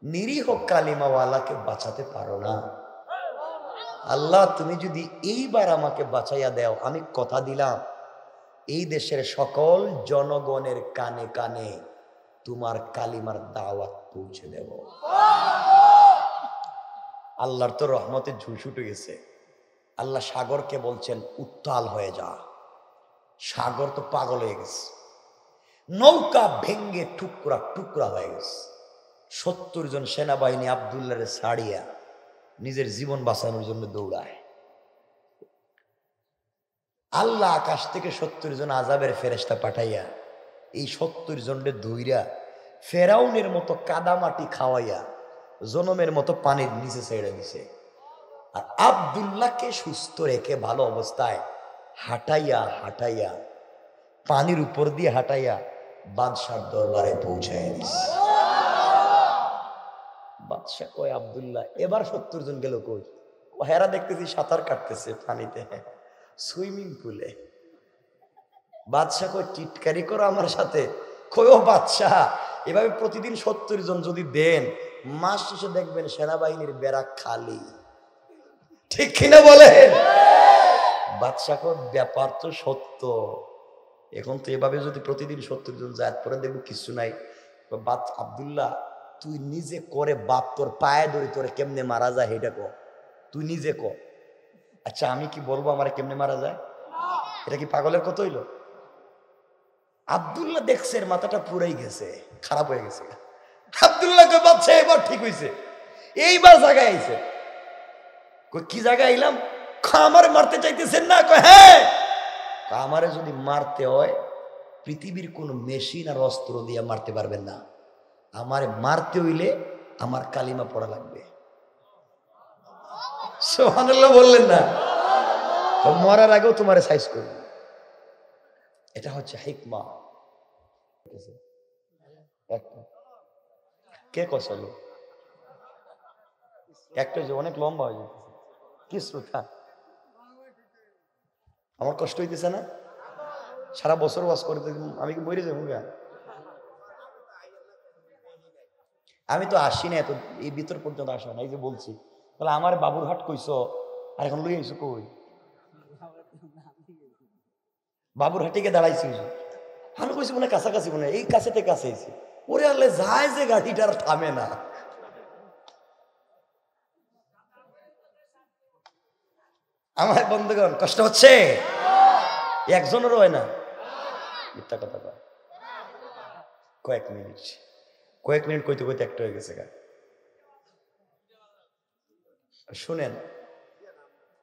নিরীহ কালিমাওয়ালাকে বাঁচাতে পারো না? আল্লাহ, তুমি যদি এইবার আমাকে বাঁচাইয়া দাও, আমি কথা দিলাম এই দেশের সকল জনগণের কানে কানে তোমার কালিমার দাওয়াত পৌঁছে দেব। আল্লাহর তো রহমতে ঝুল উঠে গেছে। আল্লাহ সাগরকে বলছেন, উত্তাল হয়ে যা। সাগর তো পাগল হয়ে গেছে, নৌকা ভেঙ্গে টুকরা টুকরা হয়ে গেছে। 70 জন সেনাবাহিনী আব্দুল্লাহরে ছাড়িয়া নিজের জীবন বাঁচানোর জন্য দৌড়ায়। আল্লাহ আকাশ থেকে 70 জন আযাবের ফেরেশতা পাঠাইয়া এই 70 জনের ধইরা ফেরাউনের মতো কাদামাটি খাওয়াইয়া জনমের মতো পানির নিচে ছেড়ে দিছে। আর আব্দুল্লাহকে সুস্থ রেখে ভালো অবস্থায় হাঁটাইয়া হাঁটাইয়া পানির উপর দিয়ে হাঁটাইয়া বাদশার দরবারে পৌঁছায় দিছে। বাদশা কয়, আব্দুল্লাহ, এবার 70 জন গেল কই? ও হেরা দেখতেছি সাঁতার কাটতেছে পানিতে, সুইমিং পুলে। বাদশা কই, টিটকারি করো আমার সাথে? কই, ও বাদশা, এভাবে প্রতিদিন 70 জন যদি দেন, মাস শেষে দেখবেন সেনাবাহিনীর বেড়া খালি। ঠিক কিনা বলেন? বাদশা কই, ব্যাপার তো সত্য, এখন তো এভাবে যদি প্রতিদিন 70 জন যায়, পরে দেখবো কিছু নাই। আব্দুল্লাহ, তুই নিজে করে বাপ তোর পায়ে ধরে তোরে কেমনে মারা যায় এটা কর, তুই নিজে কর। আচ্ছা, আমি কি বলবো আমার কেমনে মারা যায়? এটা কি পাগলের কত হইল? আব্দুল্লাহ দেখছে এর মাথাটা পুরাই গেছে, খারাপ হয়ে গেছে। আব্দুল্লাহকে বাচ্চা এবার ঠিক হয়েছে, এইবার জায়গায় আইছে। কি জায়গায় আইলাম? আমারে মারতে চাইতেছেন না? হ্যাঁ। আমারে যদি মারতে হয় পৃথিবীর কোন মেশিন আর অস্ত্র দিয়ে মারতে পারবেন না। আমারে মারতে হইলে আমার কালিমা পড়া লাগবে। সুবহানাল্লাহ বললেন না? তো মরার আগেও তোমারে সাইজ করবে। এটা হচ্ছে হিকমা। কে কষল একটা যে অনেক লম্বা হয়ে যেতেছে। কি শ্রোতা, আমার কষ্ট হইতেছে না? সারা বছর ওয়াজ করতে আমি কি বইরে যাবো? আমি তো আসি না, এত এই ভিতর পর্যন্ত আসা না। এই যে বলছি তাহলে আমার বাবুরহাট কইছ, আর এখন লই আইছো কই? বাবুরহাটিকে দাঁড়াইছি, আমি কইছি মনে কাছাকাছি, মনে এই কাছে থেকে কাছে আইছি। ওরে আল্লাহ, যায় যে গাড়িটার থামে না। আমার বন্ধুগণ কষ্ট হচ্ছে? একজনেরও হয় না, মিথ্যা কথা কয়। কয়েক মিনিট কইতে কইতে একটা হয়ে গেছে। শুনেন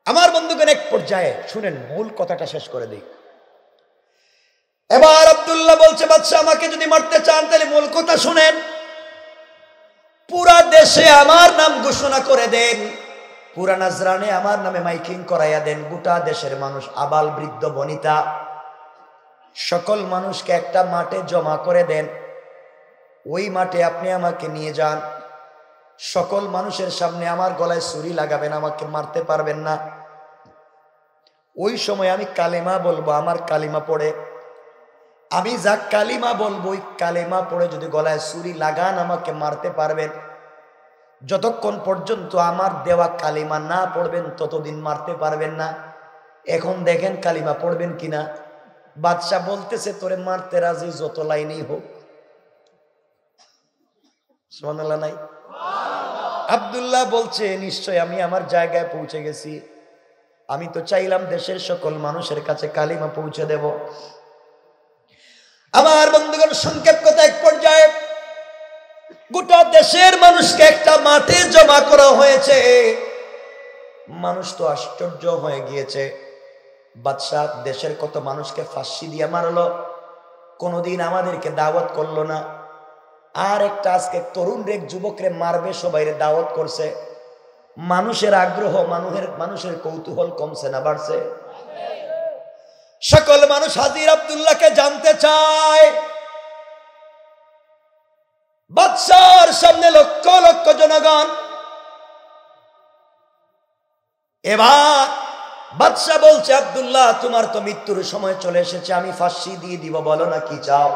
আমার বন্ধুগণ, এক পর্যায়ে শুনেন, মূল কথাটা শেষ করে দিই। এবার আব্দুল্লাহ বলছে, বাদশা আমাকে যদি মারতে চান তাহলে মূল কথা শুনেন। পুরা দেশে আমার নাম ঘোষণা করে দেন, পুরা নাজরানে আমার নামে মাইকিং করাইয়া দেন। গোটা দেশের মানুষ, আবাল বৃদ্ধ বনিতা, সকল মানুষকে একটা মাঠে জমা করে দেন। ওই মাঠে আপনি আমাকে নিয়ে যান। সকল মানুষের সামনে আমার গলায় ছুরি লাগাবেন, আমাকে মারতে পারবেন না। ওই সময় আমি কালেমা বলবো, আমার কালিমা পড়ে আমি যা কালিমা বলবো, ওই কালেমা পড়ে যদি গলায় ছুরি লাগান আমাকে মারতে পারবেন। যতক্ষণ পর্যন্ত আমার দেওয়া কালিমা না পড়বেন ততদিন মারতে পারবেন না। এখন দেখেন কালিমা পড়বেন কিনা। বাদশা বলতেছে, তোরে মারতে রাজি, যত লাইনেই হোক। সুবহানাল্লাহ নাই? আব্দুল্লাহ বলছে, নিশ্চয় আমি আমার জায়গায় পৌঁছে গেছি। আমি তো চাইলাম দেশের সকল মানুষের কাছে কালিমা পৌঁছে দেব। আমার বন্ধুগণ, সংক্ষেপ কথা, এক পর্যায়ে গোটা দেশের মানুষকে একটা মাঠে জমা করা হয়েছে। মানুষ তো আশ্চর্য হয়ে গিয়েছে। বাদশাহ দেশের কত মানুষকে ফাঁসি দিয়ে মারলো, কোনোদিন আমাদেরকে দাওয়াত করলো না। আর একটা আজকে তরুণ রেক যুবকরে মারবে, সবাইরে দাওয়াত করছে। মানুষের আগ্রহ, মানুষের কৌতূহল কমছে না বাড়ছে? সকল মানুষ হাজির, আব্দুল্লাহকে জানতে চায়। বাদশার সামনে লক্ষ লক্ষ জনগণ। এবার বাদশা বলছে, আব্দুল্লাহ তোমার তো মৃত্যুর সময় চলে এসেছে, আমি ফাঁসি দিয়ে দিব, বলো না কি চাও?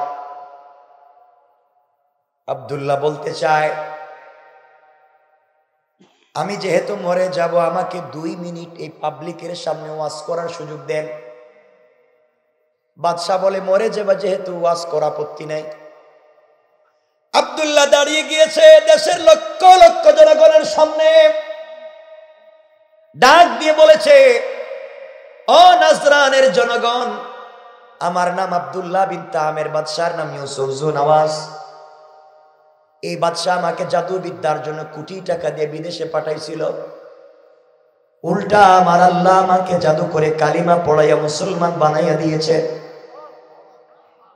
আব্দুল্লাহ বলতে চায়, আমি যেহেতু মরে যাব, আমাকে 2 মিনিট এই পাবলিকের সামনে ওয়াজ করার সুযোগ দেন। বাদশাহ বলে, মরে যাবা যেহেতু, ওয়াজ করা আপত্তি নাই। আব্দুল্লাহ দাঁড়িয়ে গিয়েছে দেশের লক্ষ লক্ষ জনগণের সামনে, ডাক দিয়ে বলেছে, ও নাজরানের জনগণ, আমার নাম আব্দুল্লাহ বিন তামের, বাদশার নাম ইউসুফ জু নওয়াজ। এই বাদশাহ আমাকে জাদু বিদ্যার জন্য কোটি টাকা দিয়ে বিদেশে পাঠাইছিল। উল্টা আমার আল্লাহ আমাকে জাদু করে কালিমা পড়াইয়া মুসলমান বানাইয়া দিয়েছে।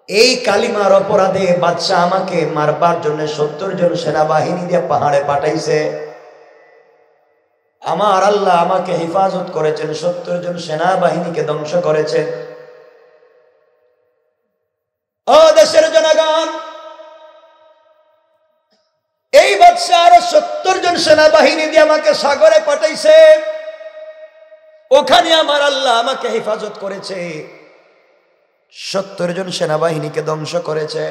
এই কালিমার অপরাধে বাদশাহ আমাকে মারবার জন্য 70 জন সেনাবাহিনী দিয়ে পাহাড়ে পাঠাইছে। আমার আল্লাহ আমাকে হেফাজত করেছেন, 70 জন সেনাবাহিনীকে ধ্বংস করেছেন। ও দেশের জনগণ, এই বাদশাহ আরো 70 জন সেনাবাহিনী দিয়ে আমাকে সাগরে পাঠাইছে। ওখানে আমার আল্লাহ আমাকে হেফাজত করেছে, 70 জন সেনাবাহিনীকে ধ্বংস করেছে।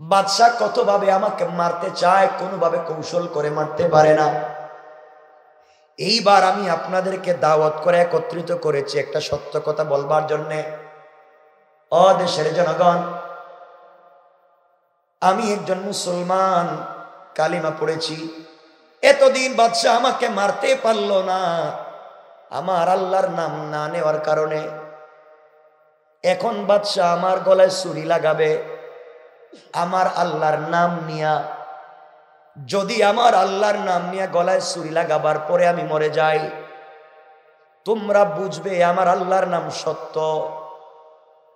বাদশাহ কতভাবে আমাকে মারতে চায়, কোনোভাবে কৌশল করে মারতে পারে না। এইবার আমি আপনাদেরকে দাওয়াত করে একত্রিত করেছি একটা সত্য কথা বলবার জন্যে। ও দেশের জনগণ, আমি একজন মুসলমান, কালিমা পড়েছি। এতদিন বাদশাহ আমাকে মারতে পারলো না, আমার আল্লাহর নাম না নেওয়ার কারণে এখন বাদশাহ আমার গলায় ছুরি লাগাবে আমার আল্লাহর নাম নিয়া। যদি আমার আল্লাহর নাম নিয়ে গলায় ছুরি লাগাবার পরে আমি মরে যাই, তোমরা বুঝবে আমার আল্লাহর নাম সত্য।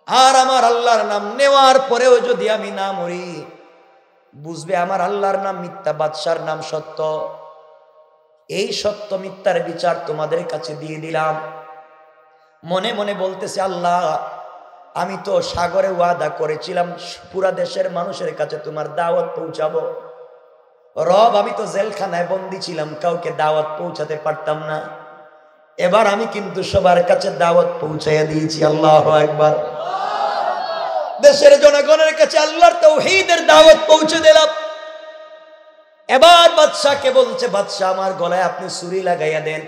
আর আমার আল্লাহর নাম নেওয়ার পরেও যদি আমি না মরি, বুঝবে আমার আল্লাহর নাম মিথ্যা, বাদশার নাম সত্য। এই সত্য মিথ্যার বিচার তোমাদের কাছে দিয়ে দিলাম। মনে মনে বলতেছে, আল্লাহ আমি তো সাগরে ওয়াদা করেছিলাম পুরা দেশের মানুষের কাছে তোমার দাওয়াত পৌঁছাবো। রব আমি তো জেলখানায় বন্দি ছিলাম, কাউকে দাওয়াত পৌঁছাতে পারতাম না। এবার আমি কিন্তু সবার কাছে দাওয়াত পৌঁছাইয়া দিয়েছি। আল্লাহু আকবার। দেশের জনগণের কাছে আল্লাহর তাওহীদের দাওয়াত পৌঁছে দিলাম। এবার বাদশাকে বলছে, বাদশা আমার গলায় আপনি ছুরি লাগাইয়া দেন।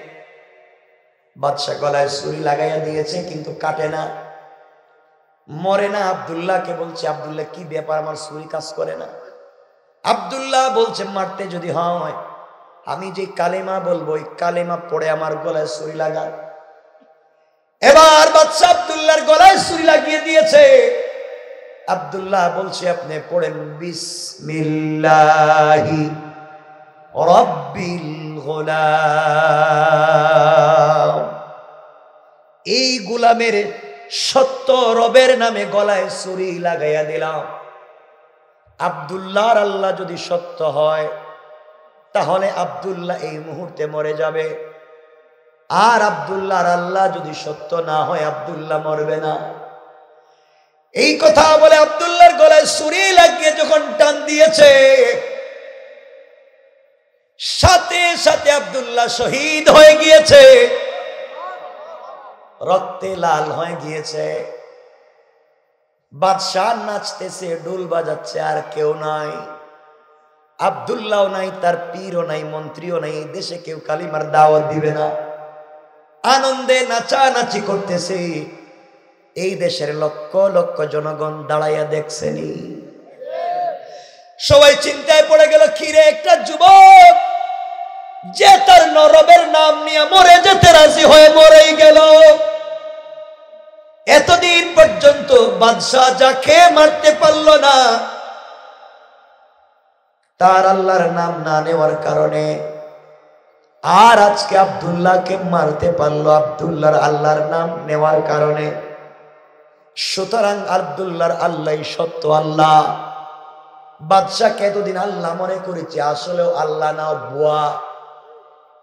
বাদশা গলায় ছুরি লাগাইয়া দিয়েছে, কিন্তু কাটে না, মরে না। আব্দুল্লাহকে বলছে, আব্দুল্লাহ কি ব্যাপার, আমার ছুরি কাজ করে না। আব্দুল্লাহ বলছে, মারতে যদি হয় আমি যে কালেমা বলবো ওই কালেমা পড়ে আমার গলায় ছুরি লাগা। এবার বাদশা আব্দুল্লাহর গলায় ছুরি লাগিয়ে দিয়েছে। আব্দুল্লাহ বলছে, আপনি পড়েন বিসমিল্লাহি রাব্বিল গোলাম। এই গোলামের সত্য রবের নামে গলায় ছুরি লাগাইয়া দিলাম। আব্দুল্লাহর আল্লাহ যদি সত্য হয় তাহলে আব্দুল্লাহ এই মুহূর্তে মরে যাবে। আর আব্দুল্লাহর আল্লাহ যদি সত্য না হয় আব্দুল্লাহ মরবে না। এই কথা বলে আব্দুল্লাহর গলায় ছুরি লাগিয়ে যখন টান দিয়েছে, সাথে সাথে আব্দুল্লাহ শহীদ হয়ে গিয়েছে, রক্তে লাল হয়ে গিয়েছে। বাদশাহ নাচতেছে, ডোল বাজাচ্ছে, আর কেউ নাই। আব্দুল্লাহও নাই, তার পীরও নাই, মন্ত্রীও নাই। এই দেশে কেউ কালিমার দাওয়াত দিবে না। আনন্দে নাচানাচি করতেছে। এই দেশের লক্ষ লক্ষ জনগণ দাঁড়াইয়া দেখছেনি। সবাই চিন্তায় পড়ে গেল, কিরে একটা যুবক যে তার নরবের নাম নিয়ে মরে যেতে রাজি হয়ে মরেই গেল। এতদিন পর্যন্ত বাদশাহ যাকে মারতে পারল না, তার আল্লাহর নাম না নেওয়ার কারণে, আর আজকে আব্দুল্লাহকে মারতে পারলো আব্দুল্লাহর আল্লাহর নাম নেওয়ার কারণে। সুতরাং আব্দুল্লাহর আল্লাহ সত্য আল্লাহ। বাদশাকে এতদিন আল্লাহ মনে করেছে, আসলেও আল্লাহ না, বুয়া।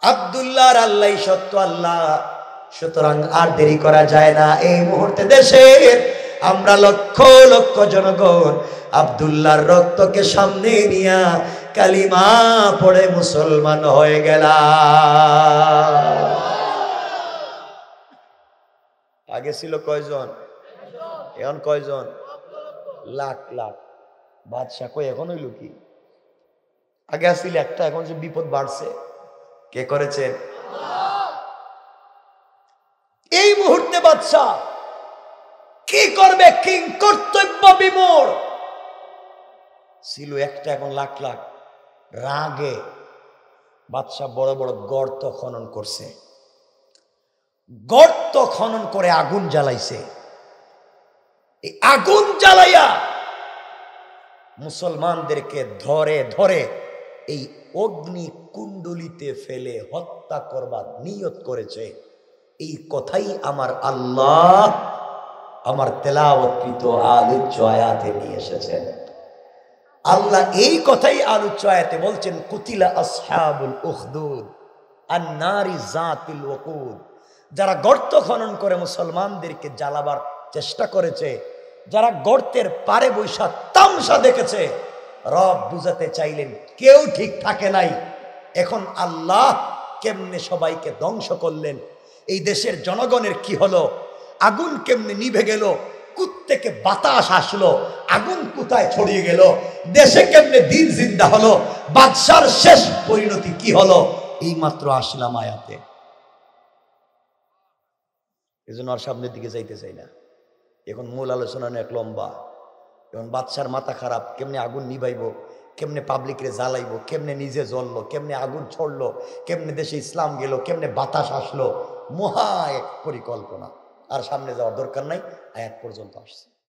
আব্দুল্লাহর আল্লাহ সত্য আল্লাহ। সুতরাং আর দেরি করা যায় না। এই মুহূর্তে দেশের আমরা লক্ষ লক্ষ জনগণ আব্দুল্লাহর রক্তকে সামনে নিয়া কালিমা পড়ে মুসলমান হয়ে গেলাম। আগে ছিল কয়জন, এখন কয়জন? লাখ লাখ। বাদশা কই এখন হইল কি? আগে আসছিল একটা, এখন যে বিপদ বাড়ছে। কে করেছে? এই মুহূর্তে বাদশা কি করবে? কিং কর্তব্য বিমূঢ় ছিল একটা, এখন লাখ লাখ। রাগে বাদশা বড় বড় গর্ত খনন করছে। গর্ত খনন করে আগুন জ্বালাইছে। এই আগুন জ্বালাইয়া মুসলমানদেরকে ধরে ধরে এই অগ্নি কুণ্ডলিতে ফেলে হত্যা করবার নিয়ত করেছে। এই কথাই আমার আল্লাহ আমার তেলাওয়াতকৃত আলোচ্য আয়াতে নিয়ে এসেছেন। আল্লাহ এই কথাই আলোচ্য আয়াতে বলছেন, কুতিলা আসহাবুল উখদুদ আন-নারি যাতিল ওয়াকুদ। যারা গর্ত খনন করে মুসলমানদেরকে জ্বালাবার চেষ্টা করেছে, যারা গর্তের পারে বৈশা তামসা দেখেছে, রব বুঝাতে চাইলেন কেউ ঠিক থাকে নাই। এখন আল্লাহ কেমনে সবাইকে ধ্বংস করলেন, এই দেশের জনগণের কি হলো, আগুন কেমনে নিভে গেল, থেকে বাতাস আসলো, আগুন কোথায় ছড়িয়ে গেল, দেশে কেমনে দিন জিন্দা হলো, বাদশার শেষ পরিণতি কি হলো, এই মাত্র আসলাম আয়াতে। এজন্য আর সামনের দিকে যাইতে চাই না। এখন মূল আলোচনা অনেক লম্বা। এখন বাদশার মাথা খারাপ, কেমনে আগুন নিভাইব, কেমনে পাবলিকরে জ্বালাইব, কেমনে নিজে জ্বললো, কেমনে আগুন ছড়লো, কেমনে দেশে ইসলাম গেল, কেমনে বাতাস আসলো। মহা এক পরিকল্পনা। আর সামনে যাওয়ার দরকার নাই, আয়াত পর্যন্ত আসছে।